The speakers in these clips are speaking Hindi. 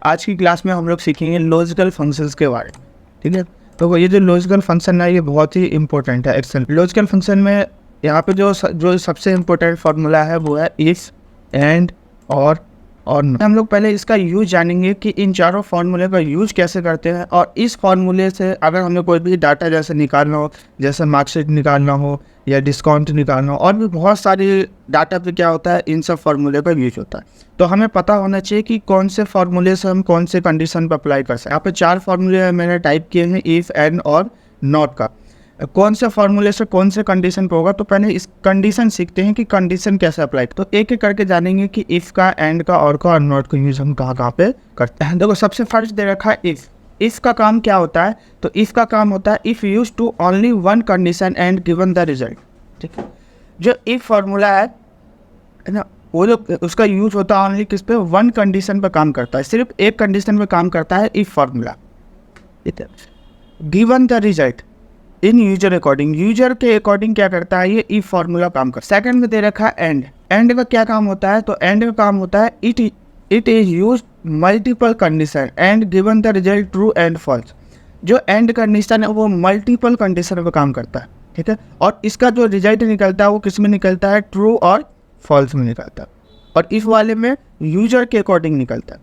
आज की क्लास में हम लोग सीखेंगे लॉजिकल फंक्शंस के बारे में। ठीक है, तो ये जो लॉजिकल फंक्शन है ये बहुत ही इंपॉर्टेंट है। एक्सेल लॉजिकल फंक्शन में यहाँ पे जो सबसे इम्पोर्टेंट फार्मूला है वो है इफ, एंड, और not। हम लोग पहले इसका यूज जानेंगे कि इन चारों फार्मूले का यूज कैसे करते हैं, और इस फार्मूले से अगर हमें कोई भी डाटा जैसे निकालना हो, जैसे मार्कशीट निकालना हो या डिस्काउंट निकालना हो, और भी बहुत सारी डाटा पे क्या होता है, इन सब फार्मूले का यूज होता है। तो हमें पता होना चाहिए कि कौन से फार्मूले से हम कौन से कंडीशन पर अप्लाई कर सकते हैं। यहाँ पे 4 फार्मूले मैंने टाइप किए हैं, इफ, एंड और नॉट का। कौन से फार्मूले से कौन से कंडीशन पे होगा, तो पहले इस कंडीशन सीखते हैं कि कंडीशन कैसे अप्लाई। तो एक एक करके जानेंगे कि इफ का, एंड का, और नॉट का यूज हम कहाँ पे करते हैं। देखो, सबसे फर्स्ट दे रखा है इफ। इफ का काम क्या होता है, तो इफ का काम होता है if use to only one condition and given the result. ठीक है, जो इफ फार्मूला है ना, वो जो उसका यूज होता है ओनली किस पे, वन कंडीशन पे काम करता है, सिर्फ एक कंडीशन पे काम करता है इफ फार्मूला। ठीक है, given the result in user according, user के अकॉर्डिंग क्या करता है, ये इफ फार्मूला काम करता है। सेकंड में दे रखा है एंड। एंड का क्या काम होता है, तो एंड का काम होता है it is use multiple condition and given the result true and false. जो एंड कंडीशन है वो मल्टीपल कंडीशन पे काम करता है। ठीक है, और इसका जो रिजल्ट निकलता है वो किस में निकलता है, ट्रू और फॉल्स में निकलता है, और इस वाले में यूजर के अकॉर्डिंग निकलता है।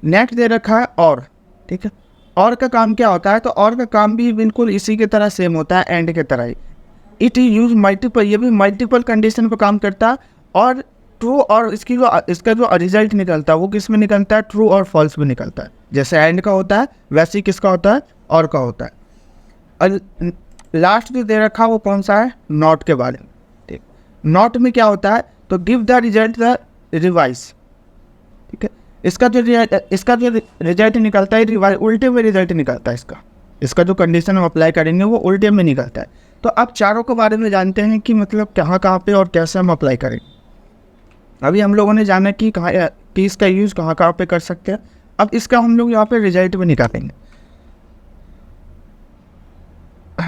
नेक्स्ट दे रखा है और। ठीक है, और का काम क्या होता है, तो और का काम भी बिल्कुल इसी की तरह सेम होता है, एंड के तरह ही। इट इज यूज मल्टीपल, ये भी मल्टीपल कंडीशन पर काम करता है, और ट्रू और इसका जो रिजल्ट निकलता है वो किस में निकलता है, ट्रू और फॉल्स में निकलता है। जैसे एंड का होता है वैसे ही किसका होता है, और का होता है। और लास्ट जो दे रखा है वो कौन सा है, नॉट के बारे में। ठीक, नॉट में क्या होता है, तो give the result the revise. ठीक है, इसका जो रिजल्ट निकलता है उल्टे में रिजल्ट निकलता है। इसका जो कंडीशन हम अप्लाई करेंगे वो उल्टे में निकलता है। तो अब चारों के बारे में जानते हैं कि मतलब कहाँ पे और कैसे हम अप्लाई करें। अभी हम लोगों ने जाना कि इसका यूज़ कहाँ पे कर सकते हैं। अब इसका हम लोग यहाँ पे रिजल्ट में निकालेंगे।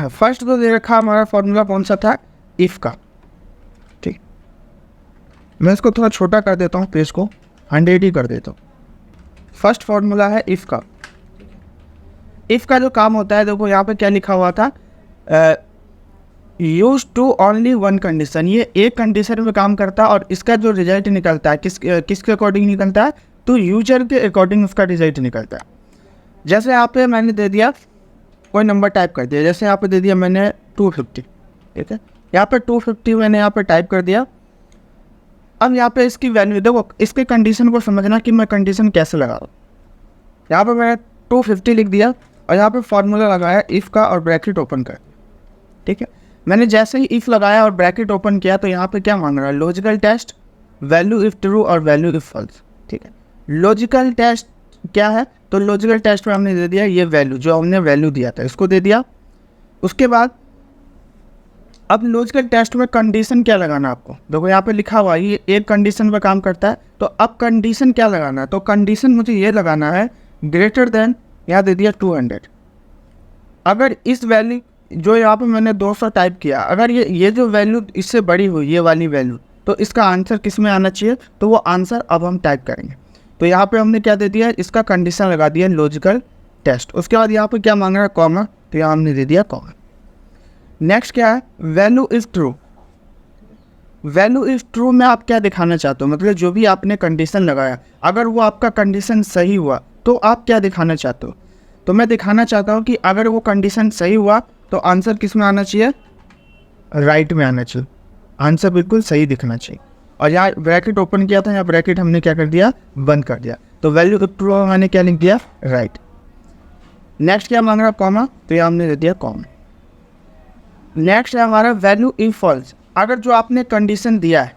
फर्स्ट तो दे रखा हमारा फॉर्मूला कौन सा था, इफ़ का। ठीक, मैं इसको थोड़ा छोटा कर देता हूँ, पेज को 100 ही कर देता हूँ। फर्स्ट फार्मूला है इफ़ का। इफ़ का जो काम होता है, देखो यहाँ पे क्या लिखा हुआ था, use to only one condition. ये एक कंडीशन में काम करता है, और इसका जो रिजल्ट निकलता है किसके अकॉर्डिंग निकलता है, तो यूजर के अकॉर्डिंग उसका रिजल्ट निकलता है। जैसे यहाँ पे मैंने दे दिया, कोई नंबर टाइप कर दिया, जैसे यहाँ पे दे दिया मैंने 250। ठीक है, यहाँ पे 250 मैंने यहाँ पे टाइप कर दिया। अब यहाँ पे इसकी वैल्यू देखो, इसके कंडीशन को समझना कि मैं कंडीशन कैसे लगा रहा हूँ। यहाँ पे मैंने 250 लिख दिया, और यहाँ पे फार्मूला लगाया इफ़ का, और ब्रैकेट ओपन कर दिया। ठीक है, मैंने जैसे ही इफ़ लगाया और ब्रैकेट ओपन किया, तो यहाँ पे क्या मांग रहा है, logical test, value if true और वैल्यू इफ़ फॉल्स। ठीक है, लॉजिकल टेस्ट क्या है, तो लॉजिकल टेस्ट में हमने दे दिया ये वैल्यू, जो हमने वैल्यू दिया था इसको दे दिया। उसके बाद अब लॉजिकल टेस्ट में कंडीशन क्या लगाना आपको, देखो यहाँ पे लिखा हुआ है ये एक कंडीशन पर काम करता है। तो अब कंडीशन क्या लगाना है, तो कंडीशन मुझे ये लगाना है ग्रेटर देन, यहाँ दे दिया 200। अगर इस वैल्यू जो यहाँ पे मैंने 200 टाइप किया, अगर ये जो वैल्यू इससे बड़ी हुई, ये वाली वैल्यू, तो इसका आंसर किस में आना चाहिए, तो वो आंसर अब हम टाइप करेंगे। तो यहाँ पे हमने क्या दे दिया, इसका कंडीशन लगा दिया लॉजिकल टेस्ट। उसके बाद यहाँ पे क्या मांग रहा है, कॉमा, तो यहाँ हमने दे दिया कॉमा। नेक्स्ट क्या है, value is true. Value is true में आप क्या दिखाना चाहते हो, मतलब जो भी आपने कंडीशन लगाया, अगर वो आपका कंडीशन सही हुआ तो आप क्या दिखाना चाहते हो, तो मैं दिखाना चाहता हूँ कि अगर वो कंडीशन सही हुआ तो आंसर किस में आना चाहिए, राइट में आना चाहिए, आंसर बिल्कुल सही दिखना चाहिए। और यहाँ ब्रैकेट ओपन किया था, यहाँ ब्रैकेट हमने क्या कर दिया, बंद कर दिया। तो वैल्यू इज़ ट्रू मैंने क्या लिख दिया, राइट। नेक्स्ट क्या मांग रहा, कॉमा, तो यहाँ हमने दे दिया कॉमा। नेक्स्ट है हमारा वैल्यू इफ फॉल्स। अगर जो आपने कंडीशन दिया है,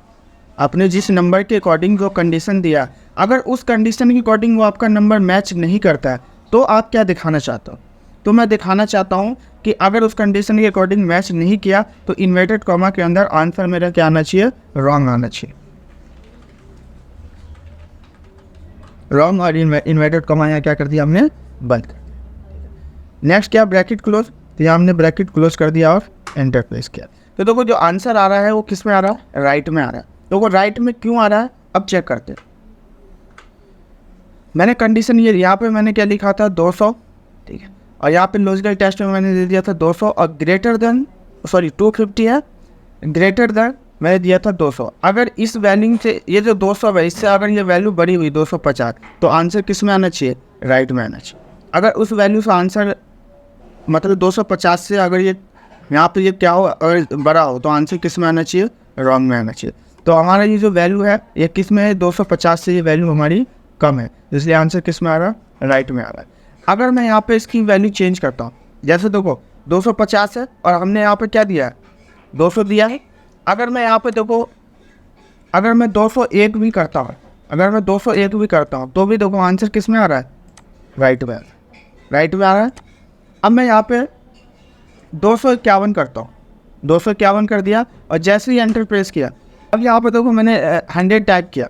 आपने जिस नंबर के अकॉर्डिंग जो कंडीशन दिया, अगर उस कंडीशन के अकॉर्डिंग वो आपका नंबर मैच नहीं करता है, तो आप क्या दिखाना चाहते हो, तो मैं दिखाना चाहता हूँ कि अगर उस कंडीशन के अकॉर्डिंग मैच नहीं किया, तो इन्वर्टेड कॉमा के अंदर आंसर मेरा क्या आना चाहिए, रॉन्ग आना चाहिए। रॉन्ग और इन्वर्टेड कॉमा यहाँ क्या कर दिया हमने, बंद कर दिया। नेक्स्ट क्या, ब्रैकेट क्लोज, तो यहाँ हमने ब्रैकेट क्लोज कर दिया और एंटर प्रेस किया। तो देखो जो आंसर आ रहा है वो किस में आ रहा है, राइट में आ रहा है। तो वो राइट में क्यों आ रहा है, अब चेक करते हैं। मैंने कंडीशन ये यहाँ पे मैंने क्या लिखा था 200, ठीक है, और यहाँ पे लॉजिकल टेस्ट में मैंने दे दिया था 200 और ग्रेटर देन 250 है, ग्रेटर देन मैंने दिया था 200। अगर इस वैल्यू से ये जो 200 है इससे अगर ये वैल्यू बड़ी हुई 250 तो आंसर किस में आना चाहिए, राइट में आना चाहिए। अगर उस वैल्यू से आंसर मतलब 250 से अगर ये यहाँ पे ये क्या हो अगर बड़ा हो तो आंसर किस में आना चाहिए, रॉन्ग में आना चाहिए। तो हमारा ये जो वैल्यू है ये किस में है, 250 से ये वैल्यू हमारी कम है, इसलिए आंसर किस में आ रहा है, राइट में आ रहा है। अगर मैं यहाँ पे इसकी वैल्यू चेंज करता हूँ, जैसे देखो 250 है और हमने यहाँ पे क्या दिया है 200 दिया है। अगर मैं यहाँ पे देखो अगर मैं 201 भी करता हूँ, अगर मैं 201 भी करता हूँ तो भी देखो आंसर किस में आ रहा है, राइट में आ रहा है, राइट में आ रहा है। अब मैं यहाँ पे 251 करता हूँ, 251 कर दिया और जैसे ही एंटर प्रेस किया, अब यहाँ पे देखो मैंने 100 टाइप किया,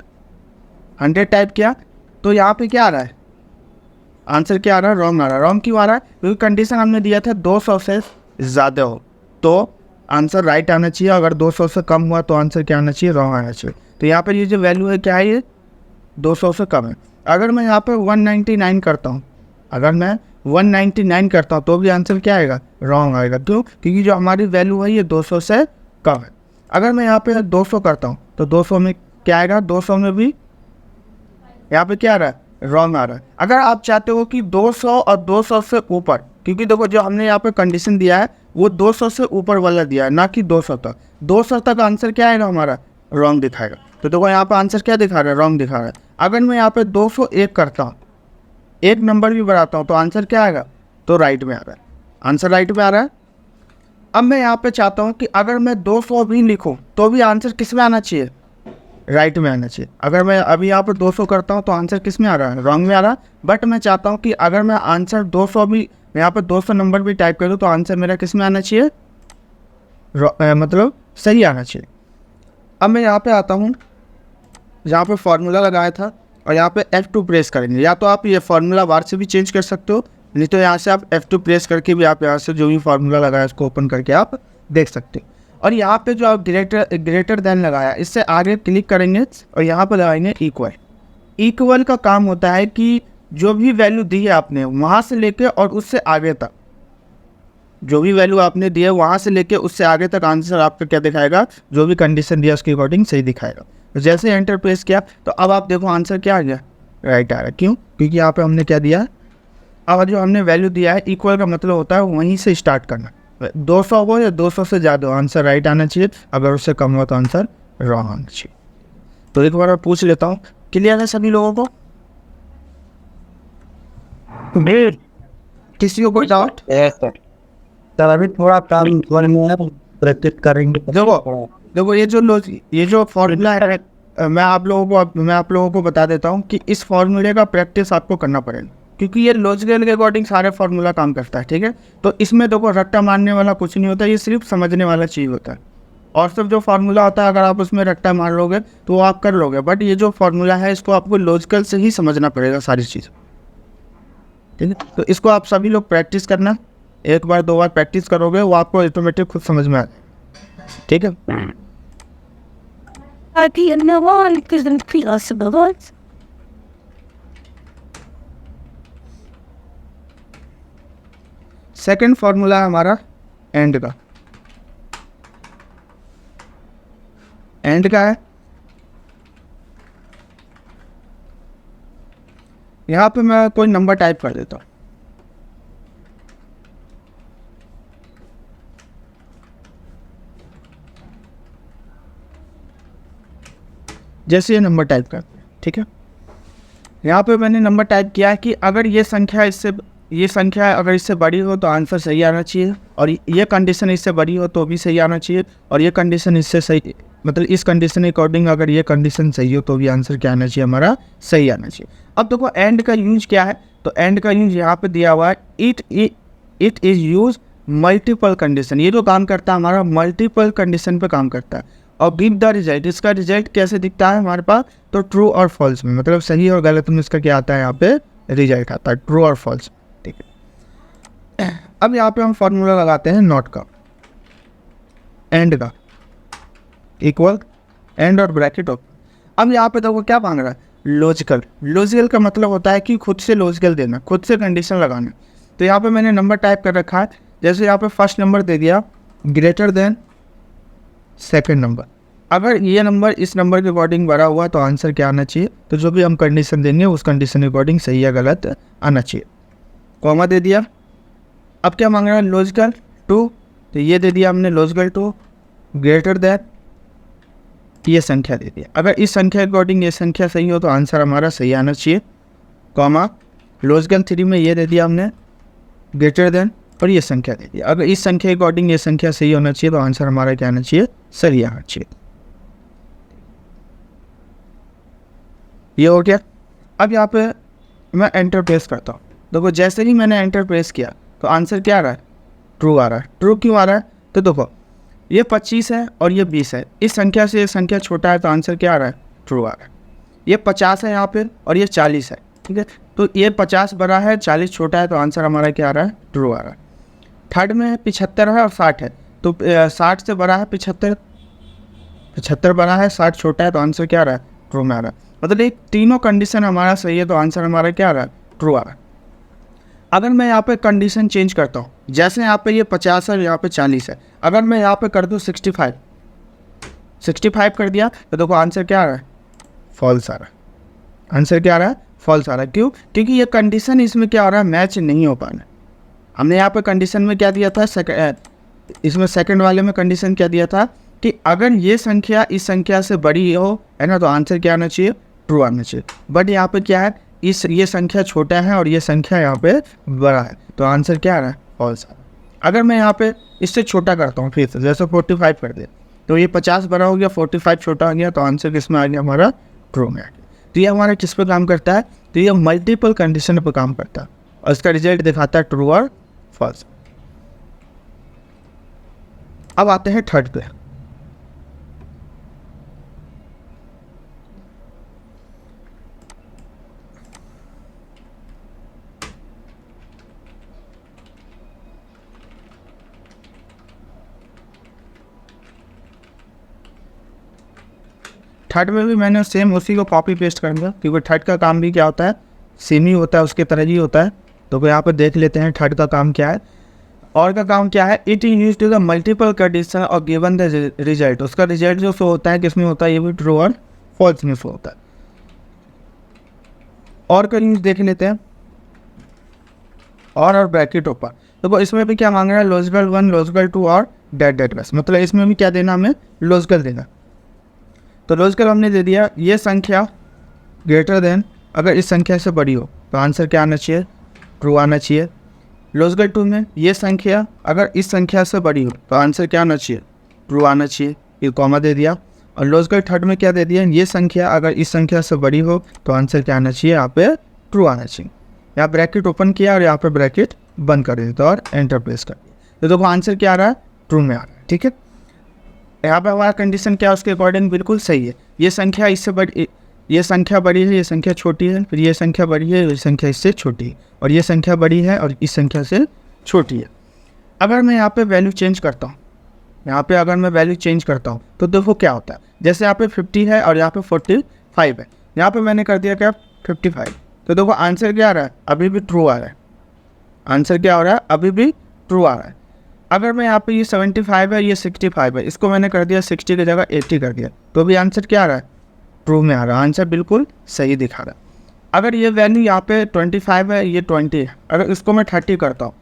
100 टाइप किया तो यहाँ पे क्या आ रहा है, आंसर क्या आ रहा है, रॉन्ग आ रहा है। रॉन्ग क्यों आ रहा है, क्योंकि कंडीशन हमने दिया था 200 से ज़्यादा हो तो आंसर राइट आना चाहिए, अगर 200 से कम हुआ तो आंसर क्या आना चाहिए, रॉन्ग आना चाहिए। तो यहाँ पर ये जो वैल्यू है क्या है, ये 200 से कम है। अगर मैं यहाँ पे 199 करता हूँ, अगर मैं 199 करता हूँ तो भी आंसर क्या आएगा, रॉन्ग आएगा। क्यों, क्योंकि जो हमारी वैल्यू है ये 200 से कम है। अगर मैं यहाँ पे 200 करता हूँ तो 200 में क्या आएगा, 200 में भी यहाँ पे क्या आ रहा है, रॉन्ग आ रहा है। अगर आप चाहते हो कि 200 और 200 से ऊपर, क्योंकि देखो जो हमने यहाँ पे कंडीशन दिया है वो 200 से ऊपर वाला दिया है, ना कि 200 तक। 200 तक आंसर क्या आएगा हमारा, रॉन्ग दिखाएगा। तो देखो यहाँ पे आंसर क्या दिखा रहा है, रॉन्ग दिखा रहा है। अगर मैं यहाँ पे 201 करता हूँ, एक नंबर भी बढ़ाता हूँ तो आंसर क्या आएगा, तो राइट में आ रहा है, आंसर राइट में आ रहा है। अब मैं यहाँ पे चाहता हूँ कि अगर मैं 200 भी लिखूँ तो भी आंसर किस में आना चाहिए, राइट में आना चाहिए। अगर मैं अभी यहाँ पर 200 करता हूँ तो आंसर किस में आ रहा है, रॉन्ग में आ रहा है। बट मैं चाहता हूँ कि अगर मैं आंसर 200 भी यहाँ पर 200 नंबर भी टाइप करूँ तो आंसर मेरा किस में आना चाहिए, मतलब सही आना चाहिए। अब मैं यहाँ पे आता हूँ, यहाँ पे फार्मूला लगाया था और यहाँ पे F2 प्रेस करेंगे। या तो आप ये फार्मूला बार से भी चेंज कर सकते हो, नहीं तो यहाँ से आप F2 प्रेस करके भी आप यहाँ से जो भी फार्मूला लगाया उसको ओपन करके आप देख सकते हो। और यहाँ पे जो आप ग्रेटर देन लगाया, इससे आगे क्लिक करेंगे और यहाँ पर लगाएंगे इक्वल। इक्वल का काम होता है कि जो भी वैल्यू दी है आपने वहाँ से लेके और उससे आगे तक, जो भी वैल्यू आपने दी है वहाँ से लेके उससे आगे तक आंसर आपका क्या दिखाएगा, जो भी कंडीशन दिया उसके अकॉर्डिंग सही दिखाएगा। तो जैसे एंटर प्रेस किया तो अब आप देखो आंसर क्या आ गया, राइट आ रहा है। क्यों, क्योंकि यहाँ पे हमने क्या दिया, अब जो हमने वैल्यू दिया है इक्वल का मतलब होता है वहीं से स्टार्ट करना, 200 हो या 200 से ज़्यादा हो आंसर राइट आना चाहिए, अगर उससे कम हो तो आंसर रॉन्ग आना चाहिए। तो एक बार मैं पूछ लेता हूँ, क्लियर है सभी लोगों को, किसी को कोई डाउट? सर अभी थोड़ा काम प्रैक्टिस करेंगे। देखो ये जो फॉर्मूला है मैं आप लोगों को बता देता हूँ कि इस फॉर्मूले का प्रैक्टिस आपको करना पड़ेगा, क्योंकि ये लॉजिकल के अकॉर्डिंग सारे फार्मूला काम करता है, ठीक है। तो इसमें देखो रट्टा मारने वाला कुछ नहीं होता, ये सिर्फ समझने वाला चीज़ होता है। और सिर्फ जो फार्मूला होता है अगर आप उसमें रट्टा मार लोगे तो वो आप कर लोगे, बट ये जो फार्मूला है इसको आपको लॉजिकल से ही समझना पड़ेगा सारी चीज़, ठीक है। तो इसको आप सभी लोग प्रैक्टिस करना, एक बार दो बार प्रैक्टिस करोगे वो आपको ऑटोमेटिक खुद समझ में आ जाएगा, ठीक है। सेकंड फार्मूला है हमारा एंड का। एंड का है, यहाँ पे मैं कोई नंबर टाइप कर देता हूँ, जैसे ये नंबर टाइप कर, ठीक है। यहाँ पे मैंने नंबर टाइप किया है कि अगर ये संख्या अगर इससे बड़ी हो तो आंसर सही आना चाहिए, और ये कंडीशन इससे बड़ी हो तो भी सही आना चाहिए, और ये कंडीशन इससे सही मतलब इस कंडीशन के अकॉर्डिंग अगर ये कंडीशन सही हो तो भी आंसर क्या आना चाहिए, हमारा सही आना चाहिए। अब देखो एंड का यूज क्या है, तो एंड का यूज यहाँ पे दिया हुआ है, it is use multiple condition. ये जो काम करता है हमारा मल्टीपल कंडीशन पे काम करता है। और गिव द रिजल्ट, इसका रिजल्ट कैसे दिखता है हमारे पास, तो ट्रू और फॉल्स में, मतलब सही और गलत में इसका क्या आता है, यहाँ पे रिजल्ट आता है ट्रू और फॉल्स, ठीक है। अब यहाँ पे हम फॉर्मूला लगाते हैं नॉट का, एंड का, इक्वल, एंड और ब्रैकेट ऑफ। अब यहाँ पे देखो क्या मांग रहा है, लॉजिकल। लॉजिकल का मतलब होता है कि खुद से लॉजिकल देना, खुद से कंडीशन लगाना। तो यहाँ पे मैंने नंबर टाइप कर रखा है, जैसे यहाँ पे फर्स्ट नंबर दे दिया ग्रेटर देन सेकंड नंबर। अगर ये नंबर इस नंबर के अकॉर्डिंग बड़ा हुआ तो आंसर क्या आना चाहिए, तो जो भी हम कंडीशन देंगे उस कंडीशन के अकॉर्डिंग सही या गलत आना चाहिए। कॉमा दे दिया। अब क्या मांग रहा है, लॉजिकल टू, तो ये दे दिया हमने लॉजिकल टू ग्रेटर दैन ये संख्या दे दिया। अगर इस संख्या के अकॉर्डिंग ये संख्या सही हो तो आंसर हमारा सही आना चाहिए। कॉमा लॉजिकल 3 में ये दे दिया हमने ग्रेटर देन और ये संख्या दे दिया। अगर इस संख्या के अकॉर्डिंग ये संख्या सही होना चाहिए तो आंसर हमारा क्या आना चाहिए, सही आना चाहिए। ये हो गया। अब यहाँ पे मैं एंटर प्रेस करता हूँ। देखो जैसे ही मैंने एंटर प्रेस किया तो आंसर क्या आ रहा है, ट्रू आ रहा है। ट्रू क्यों आ रहा है, तो देखो ये 25 है और ये 20 है, इस संख्या से ये संख्या छोटा है तो आंसर क्या आ रहा है, ट्रू आ रहा है। ये 50 है यहाँ पे और ये 40 है, ठीक है, तो ये 50 बड़ा है 40 छोटा है तो आंसर हमारा क्या आ रहा है, ट्रू आ रहा है। थर्ड में 75 है और 60 है, तो 60 से बड़ा है 75, 75 बड़ा है 60 छोटा है तो आंसर क्या आ रहा है, ट्रू में आ रहा है। मतलब ये तीनों कंडीशन हमारा सही है तो आंसर हमारा क्या आ रहा है, ट्रू आ रहा है। अगर मैं यहाँ पे कंडीशन चेंज करता हूँ, जैसे यहाँ पे ये 50 है और यहाँ पे 40 है, अगर मैं यहाँ पे कर दूँ 65 कर दिया तो देखो आंसर क्या आ रहा है, फॉल्स आ रहा है। आंसर क्या आ रहा है, फॉल्स आ रहा है। क्यों, क्योंकि ये कंडीशन इसमें क्या हो रहा है, मैच नहीं हो पा रहा है। हमने यहाँ पे कंडीशन में क्या दिया था, इसमें सेकंड वाले में कंडीशन क्या दिया था कि अगर ये संख्या इस संख्या से बड़ी हो, है ना, तो आंसर क्या आना चाहिए, ट्रू आना चाहिए। बट यहाँ पे क्या है, ये संख्या छोटा है और ये संख्या यहाँ पे बड़ा है तो आंसर क्या आ रहा है, फॉल्स आ रहा है। अगर मैं यहाँ पे इससे छोटा करता हूँ फिर से, जैसे 45 कर दिया तो ये 50 बड़ा हो गया, 45 छोटा हो गया तो आंसर किस में आ गया, हमारा ट्रू में आ गया। तो ये हमारा किस पे काम करता है, तो ये मल्टीपल कंडीशन पर काम करता है और इसका रिजल्ट दिखाता है ट्रू और फॉल्स। अब आते हैं थर्ड पे। थर्ड में भी मैंने सेम उसी को कॉपी पेस्ट कर दिया, क्योंकि थर्ड का काम भी क्या होता है, सेम ही होता है, उसके तरह ही होता है। तो यहाँ पर देख लेते हैं थर्ड का काम क्या है। और का काम क्या है, it is use to the multiple condition और गिवन द रिजल्ट। उसका रिजल्ट जो शो होता है किसमें होता है, ये भी ट्रू और फॉल्स में शो होता है। और का यूज देख लेते हैं, और ब्रैकेट ऊपर। तो इसमें भी क्या मांग रहा है, लॉजिकल 1 लॉजिकल 2 और डेट बस, मतलब इसमें भी क्या देना, हमें लॉजिकल देना। तो लॉजिकल हमने दे दिया, ये संख्या ग्रेटर देन, अगर इस संख्या से बड़ी हो तो आंसर क्या आना चाहिए, ट्रू आना चाहिए। लॉजिकल 2 में ये संख्या अगर इस संख्या से बड़ी हो तो आंसर क्या आना चाहिए, ट्रू आना चाहिए, ये कॉमा दे दिया। और लॉजिकल थर्ड में क्या दे दिया, ये संख्या अगर इस संख्या से बड़ी हो तो आंसर क्या आना चाहिए, यहाँ पे ट्रू आना चाहिए। यहाँ ब्रैकेट ओपन किया और यहाँ पे ब्रैकेट बंद कर देता और एंटर प्रेस कर दिया, तो देखो आंसर क्या आ रहा है, ट्रू में आ रहा है। ठीक है, यहाँ पे हमारा कंडीशन क्या है, उसके अकॉर्डिंग बिल्कुल सही है। ये संख्या इससे बड़ी, ये संख्या बड़ी है, ये संख्या छोटी है, फिर ये संख्या बड़ी है, ये संख्या इससे छोटी है, और ये संख्या बड़ी है और इस संख्या से छोटी है। अगर मैं यहाँ पे वैल्यू चेंज करता हूँ, यहाँ पे अगर मैं वैल्यू चेंज करता हूँ तो देखो क्या होता है, जैसे यहाँ पे 50 है और यहाँ पे 45 है, यहाँ पे मैंने कर दिया क्या 55, तो देखो आंसर क्या आ रहा है, अभी भी ट्रू आ रहा है। आंसर क्या हो रहा है, अभी भी ट्रू आ रहा है। अगर मैं यहाँ पे ये 75 है, ये 65 है, इसको मैंने कर दिया 60 की जगह 80 कर दिया, तो भी आंसर क्या आ रहा है, ट्रू में आ रहा है। आंसर बिल्कुल सही दिखा रहा है। अगर ये वैल्यू यहाँ पे 25 है, ये 20 है, अगर इसको मैं 30 करता हूँ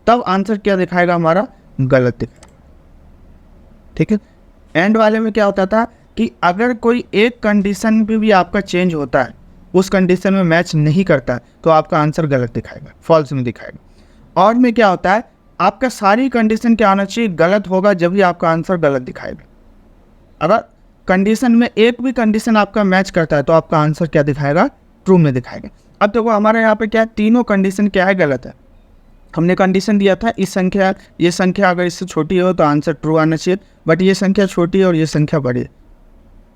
तब आंसर क्या दिखाएगा, हमारा गलत दिखाएगा। ठीक है, एंड वाले में क्या होता था कि अगर कोई एक कंडीशन भी आपका चेंज होता है, उस कंडीशन में मैच नहीं करता है, तो आपका आंसर गलत दिखाएगा, फॉल्स में दिखाएगा। और में क्या होता है, आपका सारी कंडीशन क्या आना चाहिए, गलत होगा, जब भी आपका आंसर गलत दिखाएगा। अगर कंडीशन में एक भी कंडीशन आपका मैच करता है तो आपका आंसर क्या दिखाएगा, ट्रू में दिखाएगा। अब देखो हमारे यहाँ पे क्या है, तीनों कंडीशन क्या है, गलत है। हमने कंडीशन दिया था इस संख्या, ये संख्या अगर इससे छोटी हो तो आंसर ट्रू आना चाहिए, बट ये संख्या छोटी है और ये संख्या बड़ी है।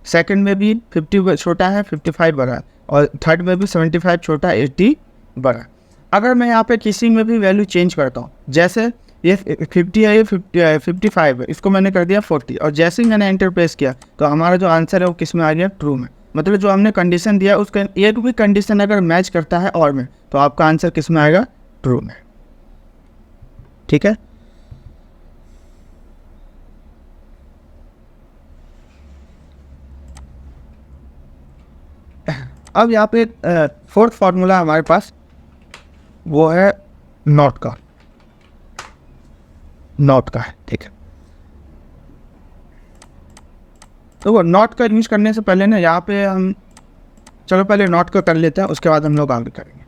सेकंड में भी 50 छोटा है, 55 बड़ा है, और थर्ड में भी 75 छोटा है, 80 बड़ा है। अगर मैं यहाँ पे किसी में भी वैल्यू चेंज करता हूँ, जैसे ये 50 है, ये 55 है, इसको मैंने कर दिया 40, और जैसे ही मैंने एंटर प्रेस किया तो हमारा जो आंसर है वो किस में आ गया, ट्रू में। मतलब जो हमने कंडीशन दिया उसका एक भी कंडीशन अगर मैच करता है और में, तो आपका आंसर किस में आएगा? ट्रू में। ठीक है। अब यहाँ पे फोर्थ फार्मूला हमारे पास वो है नॉट का, नॉट का है। ठीक है, तो वो नॉट का यूज करने से पहले ना यहाँ पे हम, चलो पहले नॉट का कर लेते हैं, उसके बाद हम लोग आगे करेंगे।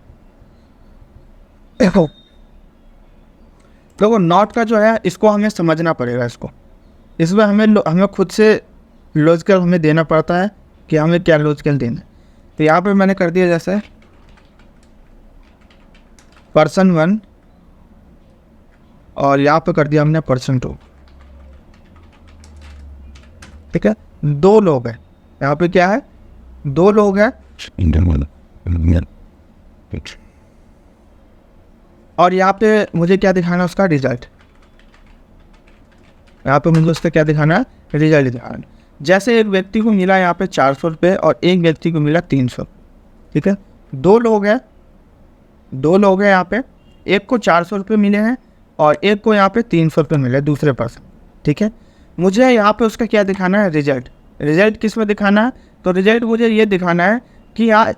देखो नॉट का जो है इसको हमें समझना पड़ेगा, इसमें हमें खुद से लॉजिकल हमें देना पड़ता है कि हमें क्या लॉजिकल देना है। तो यहाँ पे मैंने कर दिया जैसे पर्सन 1 और यहाँ पे कर दिया हमने पर्सन 2। ठीक है, 2 लोग हैं यहाँ पे, क्या है? 2 लोग हैं और यहाँ पे मुझे क्या दिखाना है? उसका रिजल्ट। यहाँ पे मुझे उसका क्या दिखाना है? रिजल्ट दिखाना है। जैसे एक व्यक्ति को मिला यहाँ पे 400 रुपये और एक व्यक्ति को मिला 300। ठीक है, 2 लोग हैं, 2 लोग हैं यहाँ पे, एक को 400 रुपये मिले हैं और एक को यहाँ पे 300 रुपये मिले दूसरे पर्सन। ठीक है, मुझे यहाँ पे उसका क्या दिखाना है? रिजल्ट। रिजल्ट किस में दिखाना है? तो रिजल्ट मुझे ये दिखाना है कि यहाँ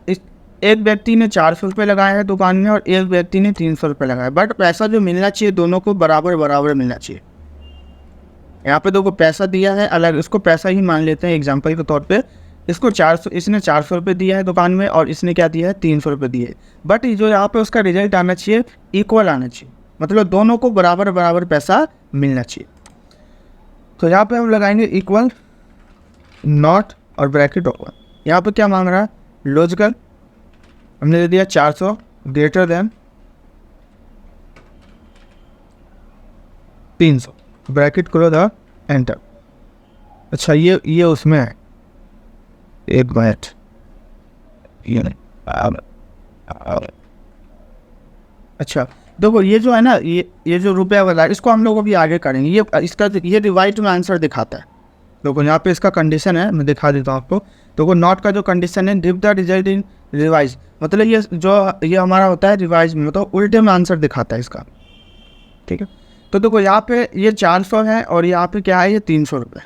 एक व्यक्ति ने 400 रुपये लगाए हैं दुकान में और एक व्यक्ति ने 300 रुपये लगाए, बट पैसा जो मिलना चाहिए दोनों को बराबर बराबर मिलना चाहिए। यहाँ पे दो को पैसा दिया है अलग, इसको पैसा ही मान लेते हैं एग्जांपल के तौर पे। इसको 400, इसने 400 रुपये दिया है दुकान में और इसने क्या दिया है? 300 रुपये दिए। बट जो यहाँ पे उसका रिजल्ट आना चाहिए इक्वल आना चाहिए, मतलब दोनों को बराबर बराबर पैसा मिलना चाहिए। तो यहाँ पे हम लगाएंगे इक्वल, नॉट और ब्रैकेट ओपन। यहाँ पे क्या मांग रहा है? लॉजिकल। हमने दे दिया 400 ग्रेटर देन 300, ब्रैकेट करो द एंटर। अच्छा ये उसमें है, एक मिनट, अच्छा देखो ये जो है ना, ये जो रुपया वाला है, इसको हम लोग अभी आगे करेंगे। ये रिवाइज में आंसर दिखाता है। देखो यहाँ पे इसका कंडीशन है, मैं दिखा देता हूँ आपको। देखो नॉट का जो कंडीशन है, give the result in revise, मतलब ये हमारा होता है रिवाइज में, मतलब उल्टे में आंसर दिखाता है इसका। ठीक है, तो देखो यहाँ पे ये 400 है और यहाँ पे क्या है? ये 300 रुपये।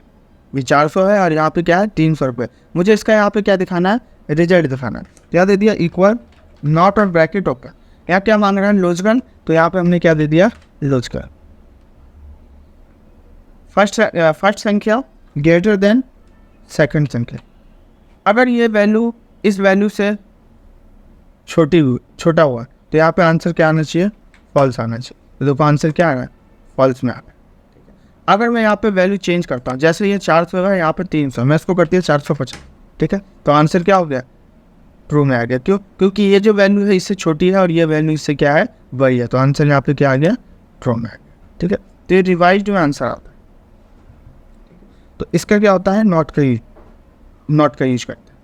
ये 400 है और यहाँ पे क्या है? 300 रुपये। मुझे इसका यहाँ पे क्या दिखाना है? रिजल्ट दिखाना है। क्या दे दिया? इक्वल, नॉट और ब्रैकेट ओपन। यहाँ क्या मांग रहा है? लॉजिकल। तो यहाँ पे हमने क्या दे दिया? लॉजिकल। फर्स्ट संख्या ग्रेटर देन सेकंड संख्या। अगर ये वैल्यू इस वैल्यू से छोटा हुआ तो यहाँ पे आंसर क्या आना चाहिए? फॉल्स आना चाहिए। तो देखो आंसर क्या आ रहा है? फॉल्स में आ रहा है। अगर मैं यहाँ पे वैल्यू चेंज करता हूँ, जैसे ये 400 है, यहाँ पे 300, मैं इसको करती है 450। ठीक है, तो आंसर क्या हो गया? ट्रू में आ गया। क्यों? क्योंकि ये जो वैल्यू है इससे छोटी है और ये वैल्यू इससे क्या है? वही है। तो आंसर यहाँ पे क्या आ गया? ट्रू में आ गया। ठीक है, तो ये रिवाइज्ड में आंसर आता है। तो इसका क्या होता है? नॉट का यूज करते हैं।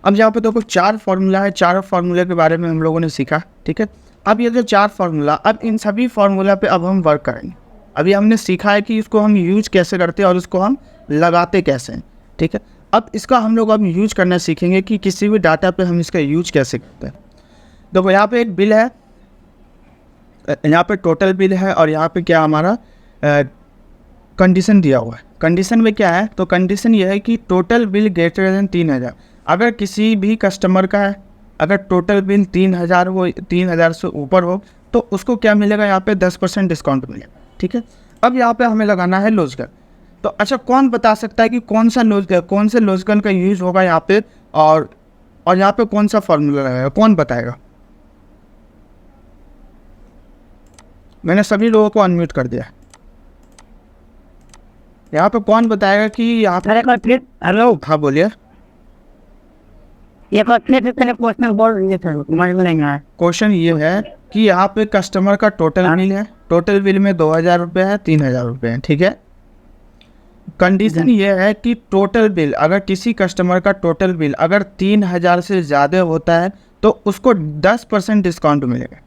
अब यहाँ पे देखो 4 फार्मूला है, 4 फार्मूले के बारे में हम लोगों ने सीखा। ठीक है, अब ये जो 4 फार्मूला, अब इन सभी फार्मूला पे अब हम वर्क करेंगे। अभी हमने सीखा है कि इसको हम यूज कैसे करते हैं और इसको हम लगाते कैसे हैं। ठीक है, अब इसका हम लोग अब यूज करना सीखेंगे कि किसी भी डाटा पे हम इसका यूज कैसे करते हैं। देखो यहाँ पे एक बिल है, यहाँ पे टोटल बिल है और यहाँ पे क्या हमारा कंडीशन दिया हुआ है। कंडीशन में क्या है? तो कंडीशन ये है कि टोटल बिल ग्रेटर देन 3000। अगर किसी भी कस्टमर का अगर टोटल बिल 3000 हो, 3000 से ऊपर हो, तो उसको क्या मिलेगा? यहाँ पे 10% डिस्काउंट मिलेगा। ठीक है, अब यहाँ पे हमें लगाना है लॉजिकल। तो अच्छा कौन बता सकता है कि कौन से लॉजिकल का यूज होगा यहाँ पे और यहाँ पे कौन सा फॉर्मूला लगाएगा? कौन बताएगा? मैंने सभी लोगों को अनम्यूट कर दिया। यहाँ पे कौन बताएगा कि यहाँ पे? हेलो, हाँ बोलिए। ये क्वेश्चन बोल रही है सर, समझ में नहीं आया। क्वेश्चन ये है कि यहाँ पे कस्टमर का टोटल बिल है, टोटल बिल में 2000 रुपये है, 3000 रुपये है। ठीक है, कंडीशन ये है कि टोटल बिल, अगर किसी कस्टमर का टोटल बिल अगर 3000 से ज़्यादा होता है तो उसको 10% डिस्काउंट मिलेगा।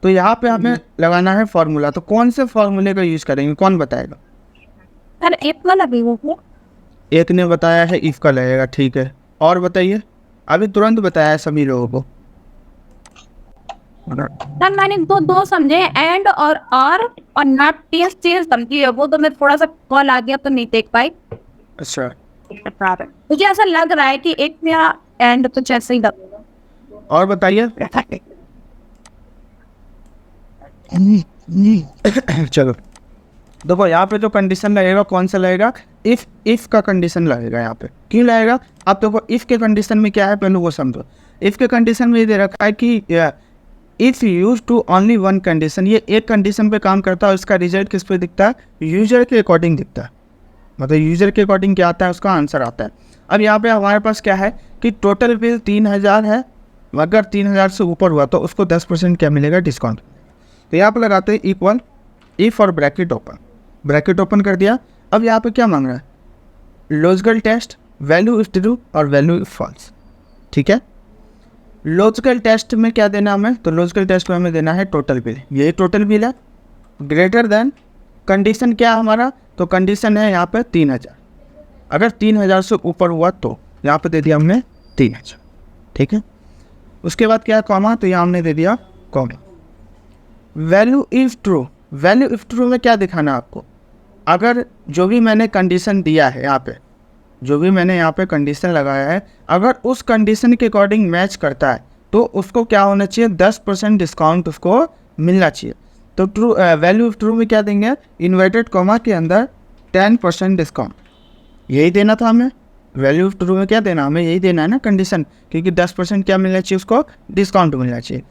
तो यहाँ पे हमें लगाना है फॉर्मूला। तो कौन से फॉर्मूले का यूज़ करेंगे? कौन बताएगा? सर एक वाला भी वो एक ने बताया है इफ का लगेगा। ठीक है, और बताइए, अभी तुरंत बताया है सभी लोगों को। सर मैंने दो समझे, एंड और नॉट, तीन चीज समझी है, वो तो मैं थोड़ा सा कॉल आ गया तो नहीं देख पाई। अच्छा, मुझे ऐसा लग रहा है कि एक मेरा एंड तो जैसे ही लगेगा। और बताइए। चलो देखो, यहाँ पे जो कंडीशन लगेगा कौन सा लगेगा, इफ का कंडीशन लगेगा। यहाँ पे क्यों लगेगा, आप देखो इफ के कंडीशन में क्या है पहले वो समझो। इफ के कंडीशन में ये दे रखा है कि if use to only one condition, ये एक कंडीशन पे काम करता है, उसका रिजल्ट किस पे दिखता है, यूजर के अकॉर्डिंग दिखता है। मतलब यूजर के अकॉर्डिंग क्या आता है, उसका आंसर आता है। अब यहाँ पे हमारे पास क्या है कि टोटल बिल 3000 है, अगर 3000 से ऊपर हुआ तो उसको 10% क्या मिलेगा, डिस्काउंट। तो यहाँ पर लगाते हैं इक्वल, इफ और ब्रैकेट ओपन, ब्रैकेट ओपन कर दिया। अब यहाँ पे क्या मांग रहा है, logical test, value if true और वैल्यू इफ फॉल्स। ठीक है, लॉजिकल टेस्ट में क्या देना हमें, तो लॉजिकल टेस्ट में हमें देना है टोटल बिल, यही टोटल बिल है। ग्रेटर देन, कंडीशन क्या है हमारा, तो कंडीशन है यहाँ पे 3000, अगर 3000 से ऊपर हुआ तो यहाँ पे दे दिया हमने 3000। ठीक है, उसके बाद क्या है, कॉमा, तो यहाँ हमने दे दिया comma. Value if true, value if true में क्या दिखाना है आपको, अगर जो भी मैंने कंडीशन दिया है यहाँ पे, जो भी मैंने यहाँ पे कंडीशन लगाया है, अगर उस कंडीशन के अकॉर्डिंग मैच करता है तो उसको क्या होना चाहिए, 10% डिस्काउंट उसको मिलना चाहिए। तो ट्रू, वैल्यू ऑफ ट्रू में क्या देंगे, इन्वर्टेड कॉमा के अंदर 10% डिस्काउंट, यही देना था हमें। वैल्यू ऑफ ट्रू में क्या देना, हमें यही देना है ना कंडीशन, क्योंकि 10% क्या मिलना चाहिए, उसको डिस्काउंट मिलना चाहिए।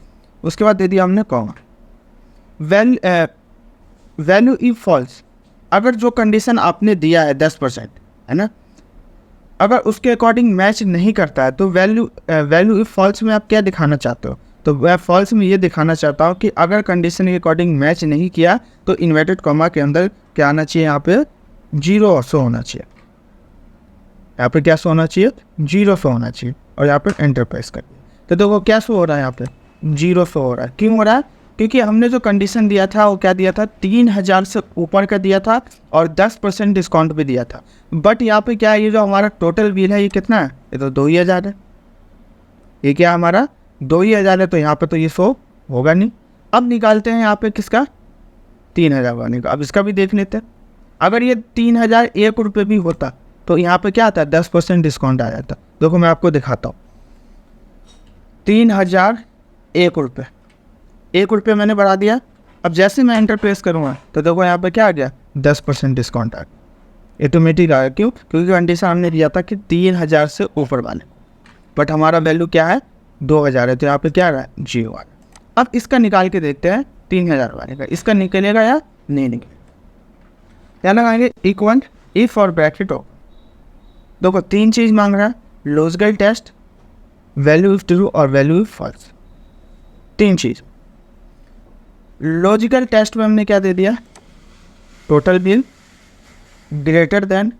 उसके बाद दे दिया हमने कॉमा। वैल्यू इफ फॉल्स, अगर जो कंडीशन आपने दिया है 10%, है ना, अगर उसके अकॉर्डिंग मैच नहीं करता है तो वैल्यू इफ फॉल्स में आप क्या दिखाना चाहते हो, तो वह फॉल्स में ये दिखाना चाहता हूँ कि अगर कंडीशन के अकॉर्डिंग मैच नहीं किया तो इन्वर्टेड कॉमा के अंदर क्या आना चाहिए, यहाँ पे 0 शो होना चाहिए। यहाँ पे क्या शो होना चाहिए, 0 शो होना चाहिए। और यहाँ पे एंटर प्रेस कर दिया तो देखो क्या शो हो रहा है, यहाँ पे 0 शो हो रहा है। क्यों हो रहा है, क्योंकि हमने जो कंडीशन दिया था वो क्या दिया था, 3000 से ऊपर का दिया था और 10% डिस्काउंट भी दिया था। बट यहाँ पे क्या है, ये जो हमारा टोटल बिल है ये कितना है, ये तो 2000 है, ये क्या हमारा 2000 है, तो यहाँ पे तो ये शो होगा नहीं। अब निकालते हैं यहाँ पे किसका, 3000 वाले का। अब इसका भी देख लेते हैं, अगर ये 3001 रुपये भी होता तो यहाँ पे क्या आता है, 10% डिस्काउंट आ जाता। देखो मैं आपको दिखाता हूँ, 3001 रुपये, 1 रुपये मैंने बढ़ा दिया। अब जैसे मैं एंटर प्रेस करूँगा तो देखो यहाँ पे क्या आ गया, 10% डिस्काउंट आ गया, ऑटोमेटिक आ गया। क्यों, क्योंकि कंडीशन हमने दिया था कि 3000 से ऊपर वाले, बट हमारा वैल्यू क्या है, 2000 है, तो यहाँ पे क्या आ रहा है, 0 आ रहा है। अब इसका निकाल के देखते हैं 3000 वाले का, इसका निकलेगा या नहीं निकलेगा। क्या लगाएंगे, इक्वल, इफ और ब्रैकेट ओपन। देखो 3 चीज़ मांग रहा है, logical test, value if true और वैल्यू इफ फॉल्स, 3 चीज़। लॉजिकल टेस्ट में हमने क्या दे दिया, टोटल बिल ग्रेटर देन।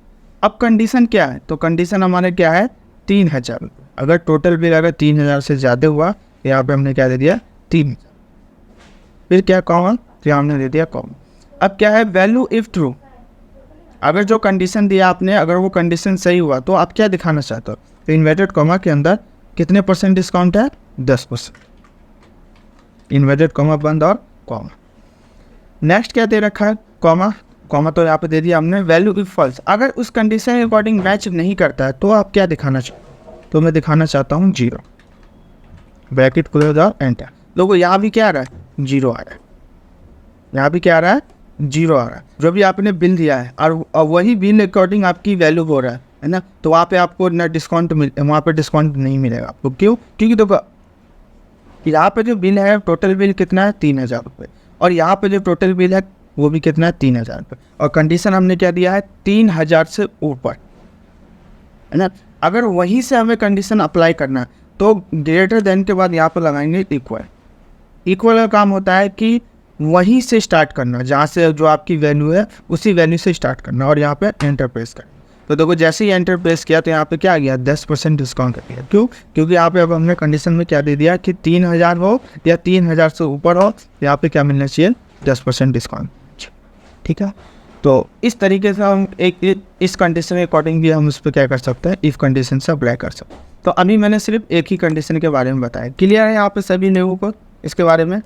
अब कंडीशन क्या है, तो कंडीशन हमारे क्या है, 3000 रुपये। अगर टोटल बिल अगर 3000 से ज़्यादा हुआ, यहाँ पे हमने क्या दे दिया, 3000। फिर क्या कॉमन, तो यहाँ हमने दे दिया कॉमन। अब क्या है, वैल्यू इफ ट्रू, अगर जो कंडीशन दिया आपने, अगर वो कंडीशन सही हुआ तो आप क्या दिखाना चाहते हो, तो इन्वर्टेड कॉमा के अंदर कितने % डिस्काउंट है, 10%। इन्वर्टेड कॉमा बंद और कॉमा। नेक्स्ट क्या दे रखा है, कॉमा, कॉमा तो यहाँ पे दे दिया हमने। वैल्यू इफ फॉल्स, अगर उस कंडीशन के अकॉर्डिंग मैच नहीं करता है तो आप क्या दिखाना चाहते हो, तो मैं दिखाना चाहता हूँ 0, ब्रैकेट क्लोज और एंटर। देखो यहाँ भी क्या आ रहा है, 0 आ रहा है, यहाँ भी क्या आ रहा है, 0 आ रहा है। जो भी आपने बिल दिया है और वही बिल अकॉर्डिंग आपकी वैल्यू हो रहा है ना, तो वहाँ पे आपको ना डिस्काउंट वहाँ पे डिस्काउंट नहीं मिलेगा आपको। क्यों, क्योंकि देखो यहाँ पे जो बिल है, टोटल बिल कितना है, 3000 रुपये, और यहाँ पे जो टोटल बिल है वो भी कितना है, 3000 रुपये, और कंडीशन हमने क्या दिया है, 3000 से ऊपर, है ना। अगर वहीं से हमें कंडीशन अप्लाई करना है तो ग्रेटर देन के बाद यहाँ पर लगाएंगे इक्वल। इक्वल का काम होता है कि वहीं से स्टार्ट करना, जहाँ से जो आपकी वैल्यू है उसी वैल्यू से स्टार्ट करना, और यहाँ पे एंटर प्रेस करना। तो देखो जैसे ही एंटर प्रेस किया तो यहाँ पे क्या आ गया, 10% डिस्काउंट कर दिया। क्यों, क्योंकि यहाँ पे अब हमने कंडीशन में क्या दे दिया कि 3000 हो या 3000 से ऊपर हो, यहाँ पे क्या मिलना चाहिए, 10% डिस्काउंट। ठीक है, तो इस तरीके से हम इस कंडीशन के अकॉर्डिंग भी हम उस पर क्या कर सकते हैं, इफ़ कंडीशन से अप्लाई कर सकते हैं। तो अभी मैंने सिर्फ एक ही कंडीशन के बारे में बताया। क्लियर है यहाँ पे सभी लोगों को इसके बारे में?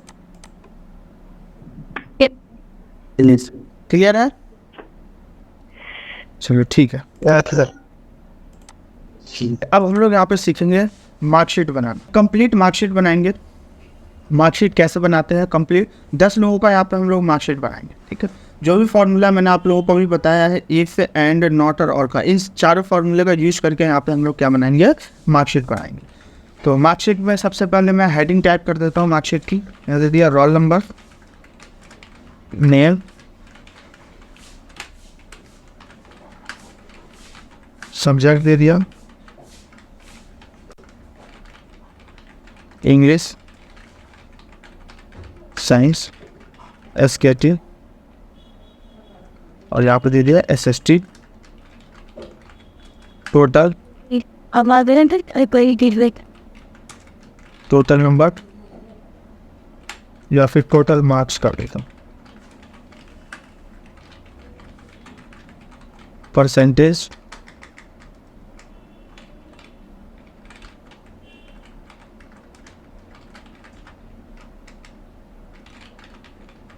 क्लियर है? चलो ठीक है। अब हम लोग यहाँ पे सीखेंगे मार्कशीट बनाना। कंप्लीट मार्कशीट बनाएंगे। मार्कशीट कैसे बनाते हैं कंप्लीट, 10 लोगों का यहाँ पे हम लोग मार्कशीट बनाएंगे। ठीक है, जो भी फार्मूला मैंने आप लोगों को भी बताया है, इफ, एंड, नॉट और का, इन चारों फार्मूले का यूज करके यहाँ पे हम लोग क्या बनाएंगे, मार्कशीट बनाएंगे। तो मार्कशीट में सबसे पहले मैं हेडिंग टाइप कर देता हूँ मार्कशीट की। यहाँ दे दिया roll number, name, subject they दिया इंग्लिश, साइंस, एसकेटी, और यहाँ पे दे दिया एसएसटी, टोटल नंबर या फिर टोटल मार्क्स कर देता हूँ, परसेंटेज,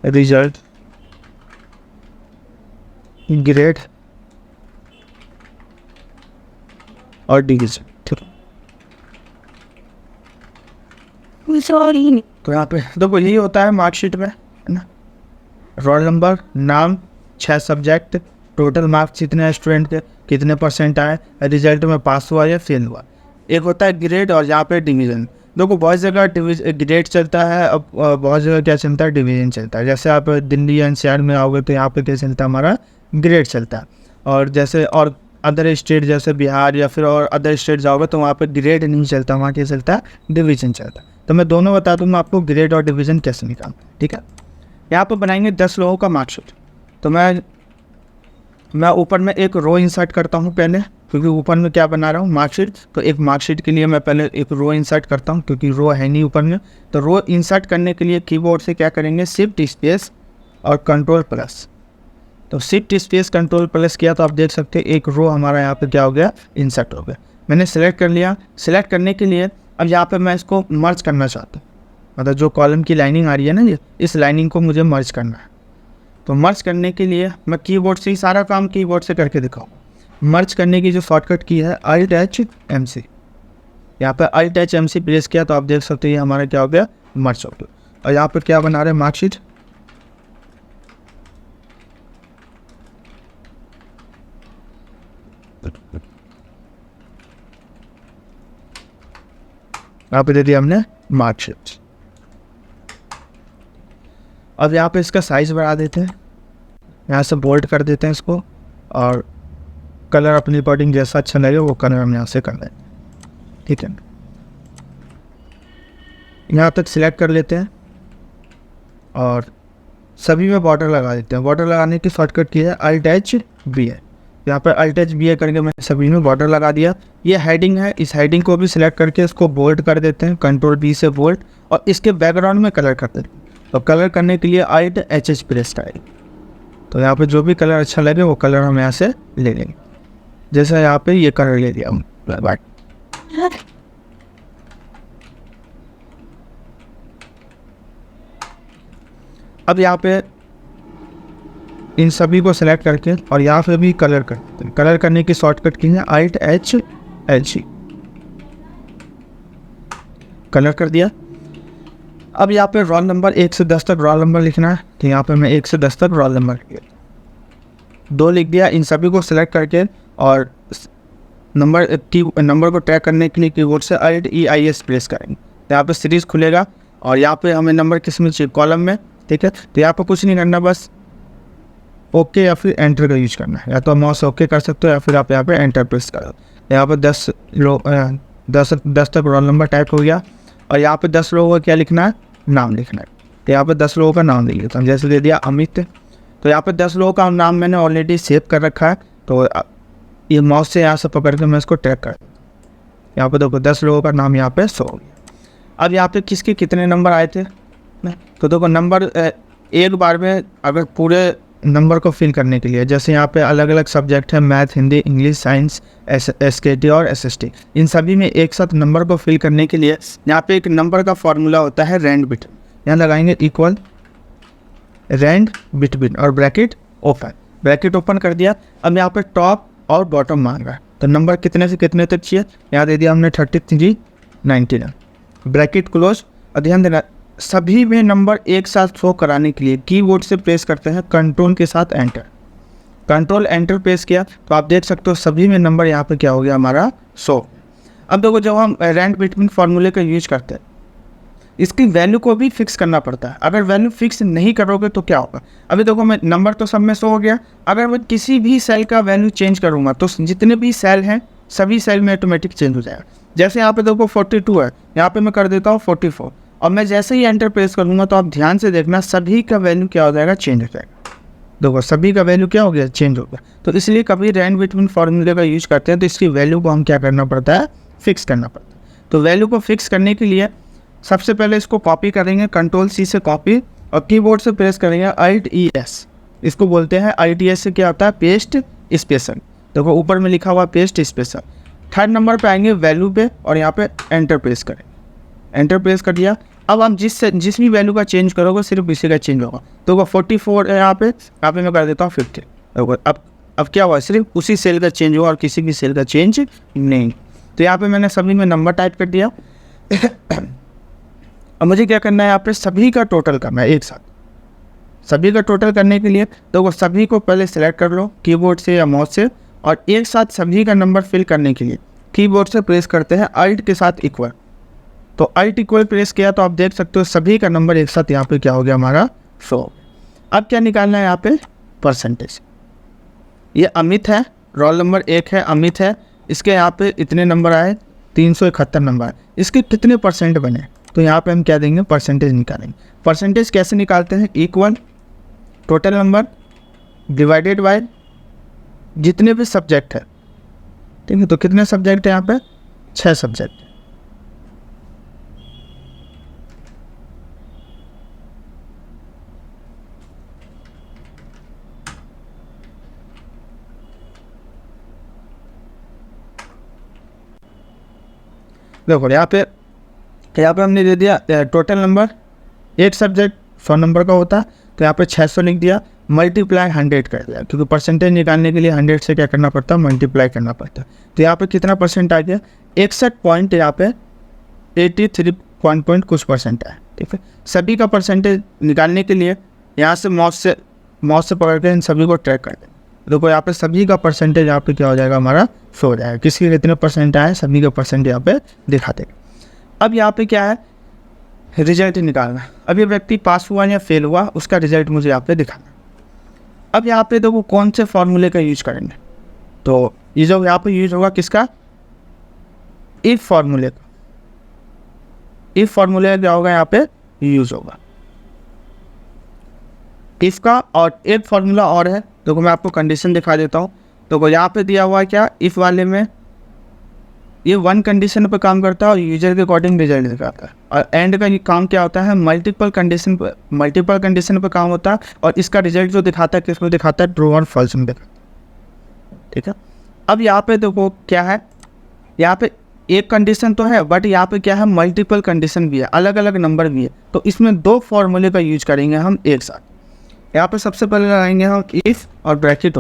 रिजल्ट, ग्रेड और डिवीजन। ठीक है, तो यहाँ पे देखो यही होता है मार्कशीट में, है ना। रोल नंबर, नाम, 6 सब्जेक्ट, टोटल मार्क्स कितने स्टूडेंट के, कितने परसेंट आए, रिजल्ट में पास हुआ या फेल हुआ। एक होता है ग्रेड और यहाँ पे डिवीज़न। देखो बहुत जगह ग्रेड चलता है, अब बहुत जगह क्या चलता है, डिवीज़न चलता है। जैसे आप दिल्ली या एनसीआर में आओगे तो यहाँ पे क्या चलता है, हमारा ग्रेड चलता है। और जैसे और अदर स्टेट जैसे बिहार या फिर और अदर स्टेट जाओगे तो वहाँ पे ग्रेड नहीं चलता, वहाँ क्या चलता है, डिवीज़न चलता है। तो मैं दोनों बता दूँ मैं आपको ग्रेड और डिवीज़न कैसे निकालते हैं। ठीक है, यहाँ पर बनाएंगे 10 लोगों का मार्कशीट। तो मैं ऊपर में एक रो इंसर्ट करता हूँ पहले, क्योंकि ऊपर में क्या बना रहा हूँ, मार्कशीट। तो एक मार्कशीट के लिए मैं पहले एक रो इंसर्ट करता हूँ, क्योंकि रो है नहीं ऊपर में। तो रो इंसर्ट करने के लिए कीबोर्ड से क्या करेंगे, शिफ्ट स्पेस और कंट्रोल प्लस। तो शिफ्ट स्पेस कंट्रोल प्लस किया तो आप देख सकते हैं एक रो हमारा यहाँ पे क्या हो गया, इंसर्ट हो गया। मैंने सेलेक्ट कर लिया। सेलेक्ट करने के लिए अब यहाँ पे मैं इसको मर्ज करना चाहता हूँ, मतलब जो कॉलम की लाइनिंग आ रही है ना, ये इस लाइनिंग को मुझे मर्ज करना है। तो मर्ज करने के लिए मैं कीबोर्ड से ही सारा काम कीबोर्ड से करके दिखाऊँ। मर्ज करने की जो शॉर्टकट की है Alt+MC। यहाँ पे Alt+MC प्रेस किया तो आप देख सकते हैं ये हमारा क्या हो गया, मर्ज हो गया। और यहाँ पे क्या बना रहे हैं, मार्कशीट। यहाँ पे दे दिया हमने मार्कशीट। अब यहाँ पे इसका साइज बढ़ा देते हैं, यहाँ से बोल्ड कर देते हैं इसको, और कलर अपनी अकॉर्डिंग जैसा अच्छा लगे वो कलर हम यहाँ से कर लेते हैं। ठीक है, यहाँ तक सिलेक्ट कर लेते हैं और सभी में बॉर्डर लगा देते हैं। बॉर्डर लगाने की शॉर्टकट की है Alt+B है। यहाँ पर Alt+B करके मैं सभी में बॉर्डर लगा दिया। ये हेडिंग है, इस हेडिंग को भी सिलेक्ट करके इसको बोल्ड कर देते हैं, Ctrl+B से बोल्ड, और इसके बैकग्राउंड में कलर कर देते हैं। तो कलर करने के लिए Alt+H प्रेस करें। तो यहाँ पे जो भी कलर अच्छा लगे वो कलर हम यहाँ से ले लेंगे। जैसा यहाँ पे ये कलर ले लिया हम, अब यहाँ पे इन सभी को सेलेक्ट करके और यहाँ पे भी कलर करते हैं। कलर करने की शॉर्टकट की है Alt+H, कलर कर दिया। अब यहाँ पे रोल नंबर 1 से 10 तक रोल नंबर लिखना है। तो यहाँ पे मैं 1 से 10 तक रोल नंबर 2 लिख दिया। इन सभी को सिलेक्ट करके और नंबर को ट्रैक करने के लिए कीबोर्ड से Alt+EIS प्रेस करेंगे। तो यहाँ पे सीरीज खुलेगा और यहाँ पे हमें नंबर किस में चाहिए, कॉलम में। ठीक है, तो यहाँ पर कुछ नहीं करना, बस ओके या फिर एंटर का यूज करना है। या तो माउस ओके कर सकते हो या फिर आप यहाँ पे एंटर प्रेस करो। यहाँ पर 10 तक रोल नंबर टाइप हो गया। और यहाँ पे 10 लोगों का क्या लिखना है, नाम लिखना है। तो यहाँ पे 10 लोगों का नाम लिख लेता हूँ। जैसे दे दिया अमित। तो यहाँ पे 10 लोगों का नाम मैंने ऑलरेडी सेव कर रखा है। तो ये माउस से यहाँ से पकड़ के मैं इसको ट्रैक कर, यहाँ पे देखो 10 लोगों का नाम यहाँ पे शो हो गया। अब यहाँ पे किसके कितने नंबर आए थे, तो देखो नंबर एक बार में अगर पूरे नंबर को फिल करने के लिए। जैसे यहाँ पे अलग अलग सब्जेक्ट है, math, Hindi, English, science, SKT और SST। इन सभी में एक साथ नंबर को फिल करने के लिए यहाँ पे एक नंबर का फॉर्मूला होता है रैंड बिटवीन। यहाँ लगाएंगे इक्वल रैंड बिटवीन और ब्रैकेट ओपन। ब्रैकेट ओपन कर दिया। अब यहाँ पे टॉप और बॉटम मांग रहा है, तो नंबर कितने से कितने तक चाहिए, यहाँ दे दिया हमने 33, 99। Bracket close. और ध्यान देना, सभी में नंबर एक साथ शो कराने के लिए कीबोर्ड से प्रेस करते हैं कंट्रोल के साथ एंटर। कंट्रोल एंटर प्रेस किया तो आप देख सकते हो सभी में नंबर यहाँ पे क्या हो गया हमारा शो। अब देखो, जब हम रैंड बिटवीन फार्मूले का यूज करते हैं, इसकी वैल्यू को भी फिक्स करना पड़ता है। अगर वैल्यू फिक्स नहीं करोगे तो क्या होगा। अभी देखो, मैं नंबर तो सब में शो हो गया, अगर मैं किसी भी सेल का वैल्यू चेंज करूँगा तो जितने भी सेल हैं सभी सेल में ऑटोमेटिक चेंज हो जाएगा। जैसे यहाँ पे देखो 42 है, यहाँ पे मैं कर देता हूँ 44, और मैं जैसे ही एंटर प्रेस करूँगा तो आप ध्यान से देखना सभी का वैल्यू क्या हो जाएगा, चेंज हो जाएगा। देखो सभी का वैल्यू क्या हो गया, चेंज हो गया। तो इसलिए कभी रैंड बिटवीन फार्मूले का यूज करते हैं तो इसकी वैल्यू को हम क्या करना पड़ता है, फिक्स करना पड़ता है। तो वैल्यू को फिक्स करने के लिए सबसे पहले इसको कॉपी करेंगे, Ctrl+C से कॉपी, और कीबोर्ड से प्रेस करेंगे Alt+ES। इसको बोलते हैं Alt+ES से क्या होता है, पेस्ट स्पेशल। देखो ऊपर में लिखा हुआ पेस्ट स्पेशल। थर्ड नंबर पे आएंगे वैल्यू पे और यहाँ पे एंटर प्रेस करें। एंटर प्रेस कर दिया। अब हम जिस भी वैल्यू का चेंज करोगे सिर्फ इसी का चेंज होगा। तो वो 44 है, यहाँ पे मैं कर देता हूँ 50। अब क्या हुआ, सिर्फ उसी सेल का चेंज हुआ और किसी भी सेल का चेंज नहीं। तो यहाँ पे मैंने सभी में नंबर टाइप कर दिया। अब मुझे क्या करना है, यहाँ पे सभी का टोटल करना है एक साथ। सभी का टोटल करने के लिए तो वो सभी को पहले सेलेक्ट कर लो कीबोर्ड से या माउस से, और एक साथ सभी का नंबर फिल करने के लिए कीबोर्ड से प्रेस करते हैं Alt के साथ इक्वल। तो Alt इक्वल प्रेस किया तो आप देख सकते हो सभी का नंबर एक साथ यहाँ पे क्या हो गया हमारा 100। अब क्या निकालना है, यहाँ पे परसेंटेज। ये अमित है, रोल नंबर 1 है, अमित है, इसके यहाँ पे इतने नंबर आए, 371 नंबर आए, इसके कितने परसेंट बने। तो यहाँ पे हम क्या देंगे, परसेंटेज निकालेंगे। परसेंटेज कैसे निकालते हैं, equal total number divided by जितने भी सब्जेक्ट है, ठीक है। तो कितने सब्जेक्ट है यहाँ पे, 6 सब्जेक्ट। देखो यहाँ पे हमने दे दिया टोटल नंबर, एक सब्जेक्ट 100 नंबर का होता है, तो यहाँ पे 600 लिख दिया, मल्टीप्लाई 100 कर दिया, क्योंकि परसेंटेज निकालने के लिए 100 से क्या करना पड़ता है, मल्टीप्लाई करना पड़ता है। तो यहाँ पे कितना परसेंट आ गया, 61 पॉइंट, यहाँ पे 83 पॉइंट कुछ परसेंट है, ठीक है। सभी का परसेंटेज निकालने के लिए यहाँ से माउस से पकड़ के इन सभी को ट्रैक कर दें। देखो यहाँ पे सभी का परसेंटेज यहाँ पे क्या हो जाएगा हमारा, शो हो जाएगा। किसी के कितने परसेंट आए, सभी का परसेंट यहाँ पे दिखा देगा। अब यहाँ पे क्या है, रिजल्ट निकालना। अब ये व्यक्ति पास हुआ या फेल हुआ, उसका रिजल्ट मुझे यहाँ पे दिखाना। अब यहाँ पे देखो कौन से फॉर्मूले का यूज करेंगे, तो ये जो यहाँ पे यूज होगा किसका, इफ फॉर्मूले का। इफ फॉर्मूले क्या होगा, यहाँ पे यूज होगा इसका। और एक फॉर्मूला और है, देखो मैं आपको कंडीशन दिखा देता हूँ। तो यहाँ पे दिया हुआ है क्या, इफ वाले में ये 1 कंडीशन पे काम करता है और यूजर के अकॉर्डिंग रिजल्ट दिखाता है। और एंड का ये काम क्या होता है, मल्टीपल कंडीशन पे काम होता है, और इसका रिजल्ट जो दिखाता है किस में दिखाता है, ट्रू और फॉल्स में दिखाता है, ठीक है। अब यहाँ पे देखो क्या है, यहाँ पे एक कंडीशन तो है, बट यहाँ पे क्या है, मल्टीपल कंडीशन भी है, अलग अलग नंबर भी है। तो इसमें 2 फॉर्मूले का यूज करेंगे हम एक साथ। यहाँ पे सबसे पहले लगाएंगे हम इफ और ब्रैकेट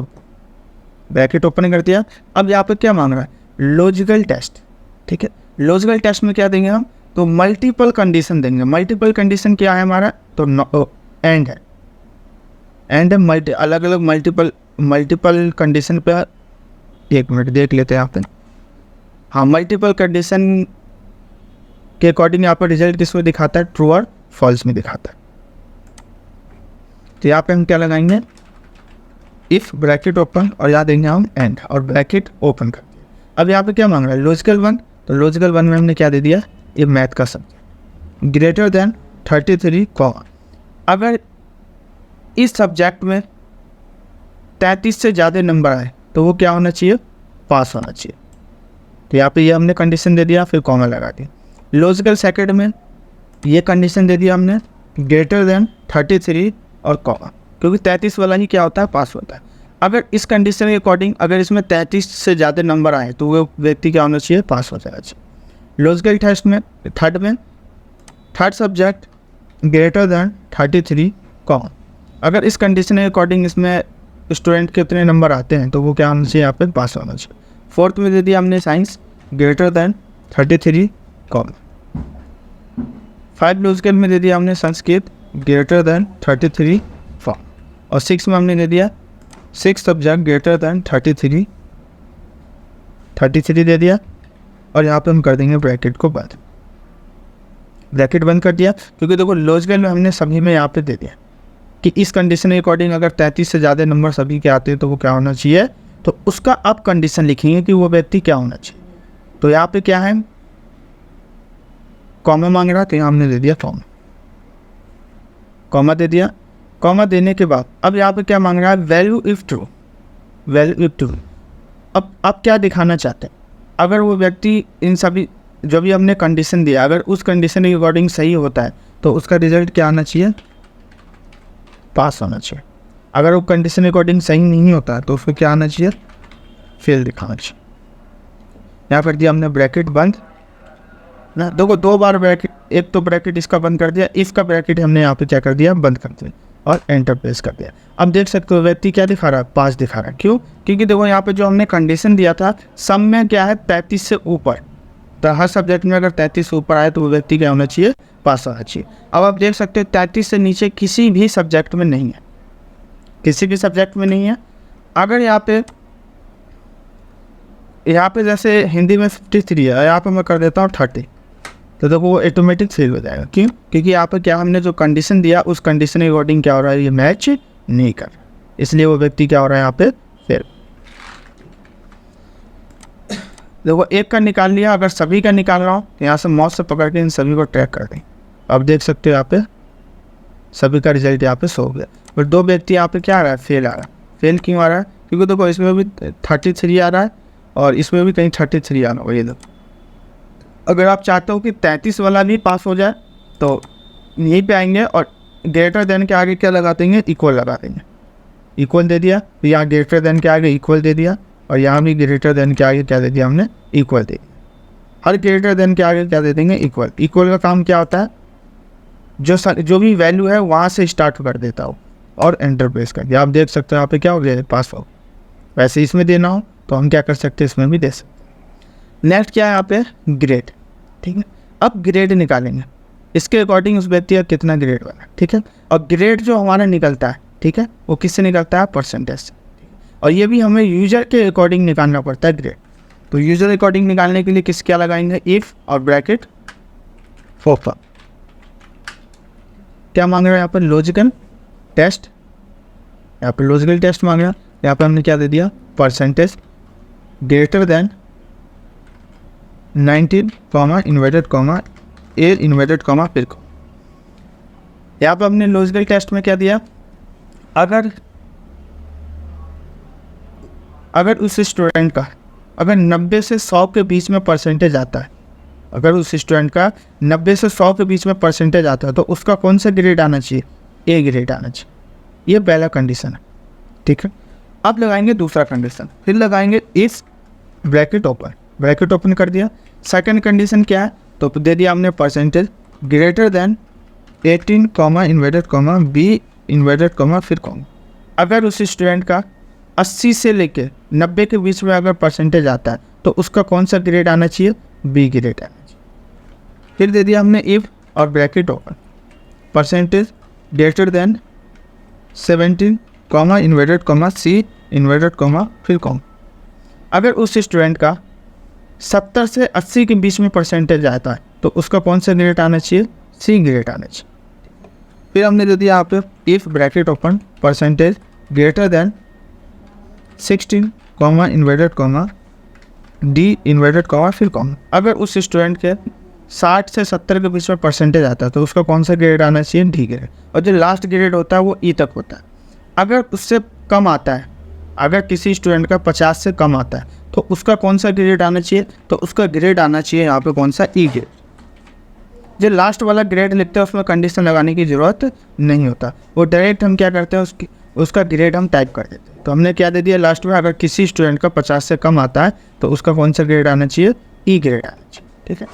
ओपन कर दिया। अब यहाँ पे क्या मांग रहा है, लॉजिकल टेस्ट, ठीक है। लॉजिकल टेस्ट में क्या देंगे हम, तो मल्टीपल कंडीशन देंगे। मल्टीपल कंडीशन क्या है हमारा, तो एंड है, एंड है, अलग अलग मल्टीपल कंडीशन पे। एक मिनट देख लेते हैं यहाँ पे। हाँ, मल्टीपल कंडीशन के अकॉर्डिंग यहाँ पर रिजल्ट किसमें दिखाता है, ट्रू और फॉल्स में दिखाता है। तो यहाँ पे हम क्या लगाएंगे, इफ ब्रैकेट ओपन, और यहाँ देंगे हम एंड और ब्रैकेट ओपन कर दिया। अब यहाँ पे क्या मांग रहा है, लॉजिकल 1। तो लॉजिकल 1 में हमने क्या दे दिया, ये मैथ का सब्जेक्ट, ग्रेटर देन 33 कॉमा। अगर इस सब्जेक्ट में 33 से ज़्यादा नंबर आए तो वो क्या होना चाहिए, पास होना चाहिए। तो यहाँ पे ये हमने कंडीशन दे दिया, फिर कॉमा लगा दिया। लॉजिकल सेकंड में ये कंडीशन दे दिया हमने, ग्रेटर देन 33 और कॉमा। क्योंकि 33 वाला ही क्या होता है, पास होता है। अगर इस कंडीशन के अकॉर्डिंग अगर इसमें 33 से ज़्यादा नंबर आए तो वो व्यक्ति क्या होना चाहिए, पास हो जाना चाहिए। लॉजिकल टेस्ट में third subject greater than 33 common. अगर इस कंडीशन के अकॉर्डिंग इसमें स्टूडेंट के कितने नंबर आते हैं तो वो क्या होना चाहिए, यहाँ पे पास होना चाहिए। फोर्थ में दे दिया हमने science greater than 33 common. 5 logical में दे दिया हमने संस्कृत ग्रेटर देन 33 फॉर्म। और 6 में हमने दे दिया 6 सब्जेक्ट ग्रेटर देन 33 दे दिया। और यहाँ पे हम कर देंगे ब्रैकेट को बंद, ब्रैकेट बंद कर दिया, क्योंकि देखो लॉजिकल में हमने सभी में यहाँ पे दे दिया कि इस कंडीशन के अकॉर्डिंग अगर 33 से ज़्यादा नंबर सभी के आते हैं तो वो क्या होना चाहिए, तो उसका आप कंडीशन लिखेंगे कि वो व्यक्ति क्या होना चाहिए। तो यहाँ पे क्या है, कॉमा मांग रहा, तो यहाँ हमने दे दिया कॉमा दे दिया। कॉमा देने के बाद अब यहाँ पे क्या मांग रहा है, वैल्यू इफ ट्रू। अब आप क्या दिखाना चाहते हैं, अगर वो व्यक्ति इन सभी जो भी हमने कंडीशन दिया अगर उस कंडीशन के अकॉर्डिंग सही होता है तो उसका रिजल्ट क्या आना चाहिए, पास होना चाहिए। अगर वो कंडीशन के अकॉर्डिंग सही नहीं होता है तो उसको क्या आना चाहिए, फेल दिखाना चाहिए। यहाँ कर दिया हमने ब्रैकेट बंद ना, देखो 2 बार ब्रैकेट, एक तो ब्रैकेट इसका बंद कर दिया, इसका ब्रैकेट हमने यहाँ पे क्या कर दिया, बंद कर दिया और एंटर प्रेस कर दिया। अब देख सकते हो व्यक्ति क्या दिखा रहा है, पास दिखा रहा है। क्यों, क्योंकि देखो यहाँ पे जो हमने कंडीशन दिया था सम में क्या है 33 से ऊपर, तो हर सब्जेक्ट में अगर 33 से ऊपर आए तो वो व्यक्ति क्या होना चाहिए, पास होना चाहिए। अब आप देख सकते हो 33 से नीचे किसी भी सब्जेक्ट में नहीं है, किसी भी सब्जेक्ट में नहीं है। अगर यहाँ पे जैसे हिंदी में 53 है, यहाँ पे मैं कर देता हूँ 30, तो देखो वो ऑटोमेटिक फेल हो जाएगा। क्यों, क्योंकि यहाँ पर क्या हमने जो कंडीशन दिया उस कंडीशन के अकॉर्डिंग क्या हो रहा है, ये मैच नहीं कर, इसलिए वो व्यक्ति क्या हो रहा है यहाँ पे फेल। देखो एक का निकाल लिया, अगर सभी का निकाल रहा हूँ तो यहाँ से माउस से पकड़ के इन सभी को ट्रैक कर दें। अब देख सकते हो यहाँ पे सभी का रिजल्ट यहाँ पे शो हो गया। पर 2 व्यक्ति यहाँ पे क्या आ रहा है, फेल आ रहा है। फेल क्यों आ रहा है, क्योंकि देखो इसमें भी 33 आ रहा है और इसमें भी कहीं 33 आना होगा। ये देखो अगर आप चाहते हो कि 33 वाला भी पास हो जाए तो यहीं पे आएंगे और ग्रेटर देन के आगे क्या लगा देंगे, इक्वल लगा देंगे। इक्वल दे दिया, तो यहाँ ग्रेटर देन के आगे इक्वल दे दिया और यहाँ भी ग्रेटर देन के आगे क्या दे दिया हमने, इक्वल दे दिया। हर ग्रेटर देन के आगे क्या दे देंगे, इक्वल। इक्वल का काम क्या होता है, जो भी वैल्यू है वहाँ से स्टार्ट कर देता हो और एंटर प्रेस कर दिया। आप देख सकते हो यहाँ पे क्या हो गया, पास हो। वैसे इसमें देना हो तो हम क्या कर सकते हैं, इसमें भी दे सकते। नेक्स्ट क्या है यहाँ पे, ग्रेड। ठीक है, अब ग्रेड निकालेंगे, इसके अकॉर्डिंग उस व्यक्ति का कितना ग्रेड बना। ठीक है, और ग्रेड जो हमारा निकलता है, ठीक है, वो किससे निकलता है, परसेंटेज से। और ये भी हमें यूजर के अकॉर्डिंग निकालना पड़ता है ग्रेड। तो यूजर अकॉर्डिंग निकालने के लिए किस क्या लगाएंगे, इफ और ब्रैकेट फोफा। क्या मांग रहा है यहाँ पर, लॉजिकल टेस्ट। यहाँ पर लॉजिकल टेस्ट मांग रहा है, यहाँ पर हमने क्या दे दिया, percentage greater than 19 comma inverted comma A inverted comma फिर को। यहाँ पर हमने लॉजिकल टेस्ट में क्या दिया, अगर उस स्टूडेंट का अगर 90 से 100 के बीच में परसेंटेज आता है, अगर उस स्टूडेंट का 90 से 100 के बीच में परसेंटेज आता है तो उसका कौन सा ग्रेड आना चाहिए, ए ग्रेड आना चाहिए। ये पहला कंडीशन है। ठीक है, अब लगाएंगे दूसरा कंडीशन, फिर लगाएंगे इस ब्रैकेट ओपन कर दिया। सेकंड कंडीशन क्या है, तो दे दिया हमने percentage greater than 18 comma inverted comma B inverted comma फिर कॉमा। अगर उस स्टूडेंट का 80 से लेके 90 के बीच में अगर परसेंटेज आता है तो उसका कौन सा ग्रेड आना चाहिए, बी ग्रेड आना चाहिए। फिर दे दिया हमने इफ और bracket open percentage greater than 17 comma inverted comma C inverted comma फिर कॉमा। अगर उस स्टूडेंट का 70 से 80 के बीच में परसेंटेज आता है तो उसका कौन सा ग्रेड आना चाहिए, सी ग्रेड आना चाहिए। फिर हमने दे दिया यहाँ पे if bracket open percentage greater then 16 comma inverted comma D inverted comma फिर कॉमा। अगर उस स्टूडेंट के 60 से 70 के बीच में परसेंटेज आता है तो उसका कौन सा ग्रेड आना चाहिए, डी ग्रेड। और जो लास्ट ग्रेड होता है वो ई तक होता है। अगर उससे कम आता है, अगर किसी स्टूडेंट का 50 से कम आता है तो उसका कौन सा ग्रेड आना चाहिए, तो उसका ग्रेड आना चाहिए यहाँ पे कौन सा, ई ग्रेड। जो लास्ट वाला ग्रेड लिखते हैं उसमें कंडीशन लगाने की ज़रूरत नहीं होता, वो डायरेक्ट हम क्या करते हैं उसका ग्रेड हम टाइप कर देते हैं। तो हमने क्या दे दिया लास्ट में, अगर किसी स्टूडेंट का 50 से कम आता है तो उसका कौन सा ग्रेड आना चाहिए, ई ग्रेड आना चाहिए। ठीक है,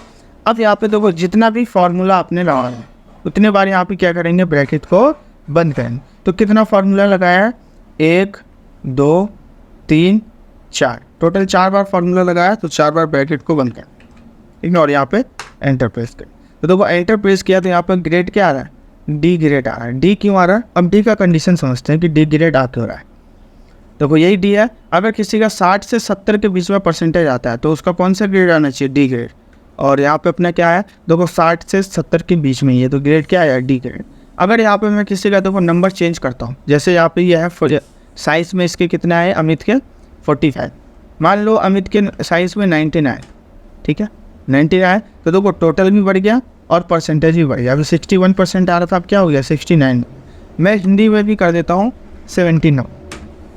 अब यहाँ पे देखो जितना भी फार्मूला आपने लगाया है उतने बार यहाँ पे क्या करेंगे, ब्रैकेट को बंद करेंगे। तो कितना फार्मूला लगाया है, 1 2 3 4, टोटल 4 बार फार्मूला लगाया, तो 4 बार ब्रैकेट को बंद करें, ठीक है, और यहाँ पे एंटर प्रेस करें। तो देखो एंटर प्रेस किया तो यहाँ पर ग्रेड क्या आ रहा है, डी ग्रेड आ रहा है। डी क्यों आ रहा है, अब डी का कंडीशन समझते हैं कि डी ग्रेड आ क्यों रहा है। देखो यही डी है, अगर किसी का 60 से 70 के बीच में परसेंटेज आता है तो उसका कौन सा ग्रेड आना चाहिए, डी ग्रेड। और यहाँ पे अपना क्या है, देखो 60 से 70 के बीच में ही है तो ग्रेड क्या है, डी ग्रेड। अगर यहाँ पे मैं किसी का देखो नंबर चेंज करता हूँ, जैसे यहाँ पे ये है साइज़ में इसके कितना है, अमित के 45, मान लो अमित के साइज़ में 99, ठीक है 99, तो देखो टोटल भी बढ़ गया और परसेंटेज भी बढ़ गया। अभी 61% आ रहा था, अब क्या हो गया 69। मैं हिंदी में भी कर देता हूँ 79,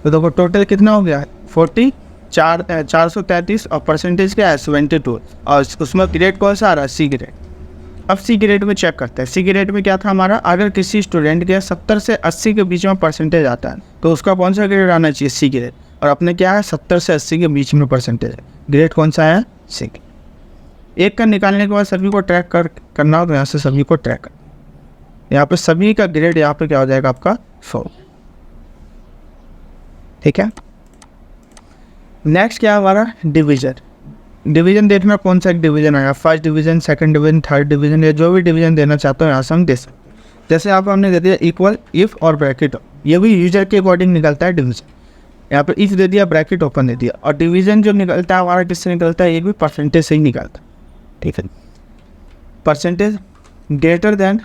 तो देखो टोटल कितना हो गया 433 और परसेंटेज क्या है 72, और उसमें ग्रेड कौन सा आ रहा है, सी ग्रेड। अब सी ग्रेड में चेक करते हैं, सी ग्रेड में क्या था हमारा, अगर किसी स्टूडेंट के 70 से 80 के बीच में परसेंटेज आता है तो उसका कौन सा ग्रेड आना चाहिए, सी ग्रेड। और अपने क्या है 70 से 80 के बीच में परसेंटेज है, ग्रेड कौन सा है, सी। एक का निकालने के बाद सभी को ट्रैक करना हो तो यहाँ से सभी को ट्रैक कर, यहाँ पे सभी का ग्रेड यहाँ पे क्या हो जाएगा आपका 100। ठीक है, नेक्स्ट क्या है हमारा, डिवीजन। डिवीजन देखना कौन सा एक डिवीजन आएगा, first division, second division, third division, या जो भी डिवीजन देना चाहते हो यहाँ से हम दे सकते हैं। जैसे यहाँ पर हमने दे दिया इक्वल, इफ़ और ब्रैकेट, ये भी यूजर के अकॉर्डिंग निकलता है डिवीजन। यहाँ पर इफ़ दे दिया, ब्रैकेट ओपन दे दिया, और डिवीजन जो निकलता है हमारा किससे निकलता है, ये भी परसेंटेज से ही निकलता है। ठीक है, percentage greater than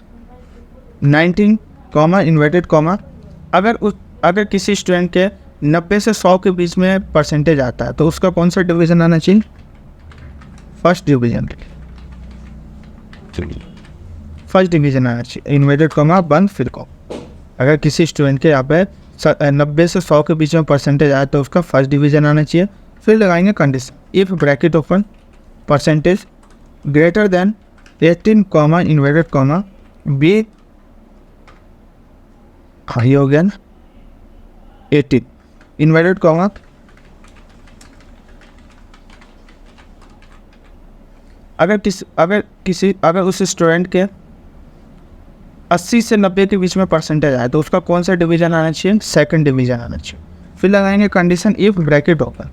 19 comma inverted comma, अगर किसी स्टूडेंट के 90 से 100 के बीच में परसेंटेज आता है तो उसका कौन सा डिवीज़न आना चाहिए, फर्स्ट डिवीज़न। फर्स्ट डिवीज़न आना चाहिए, इन्वर्टेड कॉमा बंद फिर कॉमा। अगर किसी स्टूडेंट के यहाँ पे 90 से 100 के बीच में परसेंटेज आया तो उसका फर्स्ट डिवीज़न आना चाहिए। फिर लगाएंगे condition, if bracket open percentage greater than 18 comma inverted comma B, हाँ ये हो गया ना 18 इन्वर्टेड कॉमा, अगर उस स्टूडेंट के 80 से 90 के बीच में परसेंटेज आए तो उसका कौन सा डिवीज़न आना चाहिए, सेकंड डिवीज़न आना चाहिए। फिर लगाएंगे condition, if bracket open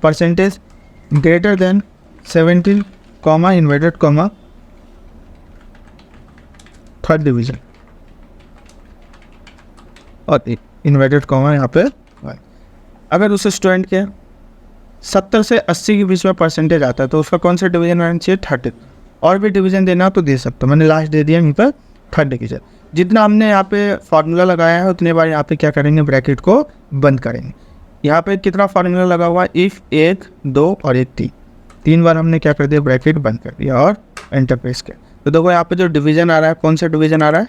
percentage greater than 17 comma inverted comma third division, और इन्वर्टेड कॉमा यहाँ पे। अगर उस स्टूडेंट के 70 से 80 के बीच में परसेंटेज आता है तो उसका कौन सा डिवीज़न आना चाहिए, थर्ड। और भी डिवीज़न देना तो दे सकते हो, मैंने लास्ट दे दिया यहीं पर थर्ड डिवीज़न। जितना हमने यहाँ पे फार्मूला लगाया है उतने बार यहाँ पे क्या करेंगे, ब्रैकेट को बंद करेंगे। यहाँ पे कितना फार्मूला लगा हुआ है, इफ़ 1 2 और 1 3 बार हमने क्या कर दिया, ब्रैकेट बंद कर दिया और एंटर प्रेस किया। तो देखो यहाँ पे जो डिवीज़न आ रहा है, कौन सा डिवीज़न आ रहा है,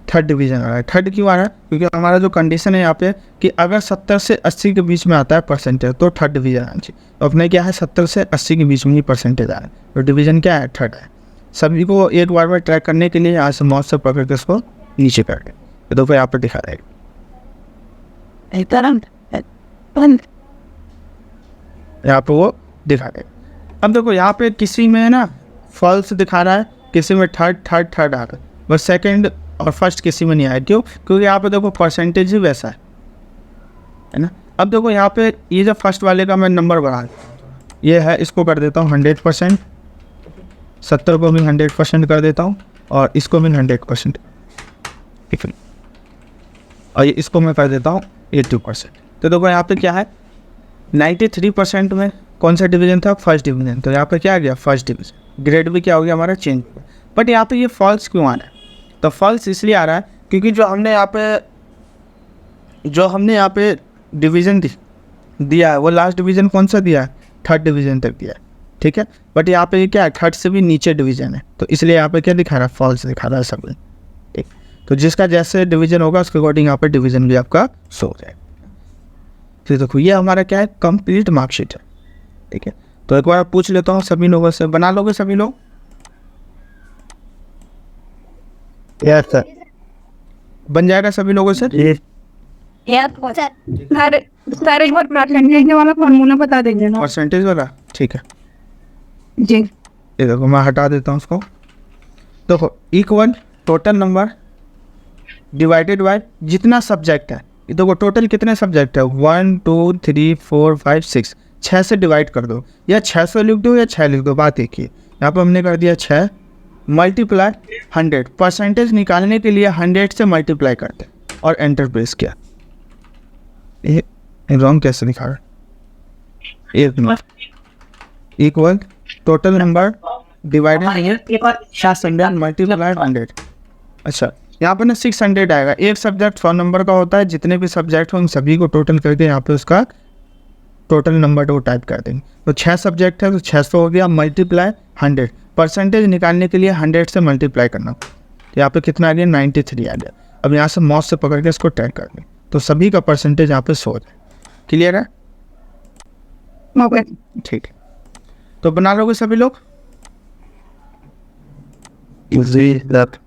थर्ड डिवीज़न आ रहा है। थर्ड क्यों आ रहा है, क्योंकि हमारा जो कंडीशन है यहाँ पे कि अगर 70 से 80 के बीच में आता है परसेंटेज तो थर्ड डिवीज़न आना चाहिए। तो अपने क्या है 70 से 80 के बीच में ही परसेंटेज आ रहा है, तो डिवीज़न क्या है, थर्ड है। सभी को एक बार में ट्रैक करने के लिए यहाँ से माउस से पकड़ के इसको नीचे कर दें, तो देखो यहाँ पर दिखा रहेगा, यहाँ पे वो दिखा देगा। अब देखो यहाँ पे किसी में ना फॉल्स दिखा रहा है, किसी में थर्ड आ रहा है, बस सेकंड और फर्स्ट किसी में नहीं आया। क्यों, क्योंकि यहाँ पे देखो परसेंटेज ही वैसा है ना। अब देखो यहाँ पे ये जो फर्स्ट वाले का मैं नंबर बढ़ा ये है, इसको कर देता हूँ 100%, 70 को भी 100% कर देता हूँ और इसको भी 100%, ठीक है, और ये इसको मैं कर देता हूँ 80%। तो देखो यहाँ पे क्या है 93% में कौन सा डिवीज़न था, फर्स्ट डिवीज़न। तो यहाँ पे क्या आ गया, फर्स्ट डिवीज़न। ग्रेड भी क्या हो गया हमारा, चेंज हो गया। बट यहाँ पे ये फॉल्स क्यों आ रहा है, तो फॉल्स इसलिए आ रहा है क्योंकि जो हमने यहाँ पे डिवीज़न दिया है वो लास्ट डिवीज़न कौन सा दिया है, थर्ड डिवीज़न तक दिया है, ठीक है। बट यहाँ पे क्या है, थर्ड से भी नीचे डिवीज़न है, तो इसलिए यहाँ पे क्या दिखा रहा है, फॉल्स दिखा रहा है सब, ठीक। तो जिसका जैसे डिवीज़न होगा उसके अकॉर्डिंग यहाँ पे डिवीज़न भी आपका शो हो जाएगा। फिर देखो ये हमारा क्या है, कंप्लीट मार्कशीट है, ठीक है। तो एक बार पूछ लेता हूँ सभी लोगों से, बना लोगे सभी लोग, यस सर बन जाएगा सभी लोगों से? जी सर सर एक बार परसेंटेज वाला फॉर्मूला बता दीजिए ना। परसेंटेज वाला, ठीक है। जी ये देखो मैं हटा देता हूँ उसको। देखो equal total number divided by जितना सब्जेक्ट है। ये देखो टोटल कितने सब्जेक्ट है, 1 2 3 4 5 6, 6 से डिवाइड कर दो, या 600 लिख दो या 6 लिख दो, बात एक ही है। यहाँ पर हमने कर दिया 6 मल्टीप्लाई 100। परसेंटेज निकालने के लिए 100 से मल्टीप्लाई करते हैं और एंटर प्रेस किया। ये रॉन्ग कैसे दिखा रहा है, एक minute. Equal total number divided 600 multiply 100। अच्छा यहाँ पर ना 600 आएगा। एक सब्जेक्ट 100 नंबर का होता है, जितने भी सब्जेक्ट हो उन सभी को टोटल करके यहाँ पे उसका टोटल नंबर तो टाइप कर देंगे। तो 6 सब्जेक्ट है तो 600 हो गया मल्टीप्लाई 100। परसेंटेज निकालने के लिए 100 से मल्टीप्लाई करना। तो यहाँ पे कितना आ गया, 93 आ गया। अब यहाँ से माउस से पकड़ के इसको टैग कर दें तो सभी का परसेंटेज यहाँ पे 100 है। क्लियर है? ओके ठीक है, तो बना लोगे सभी लोग? जी सर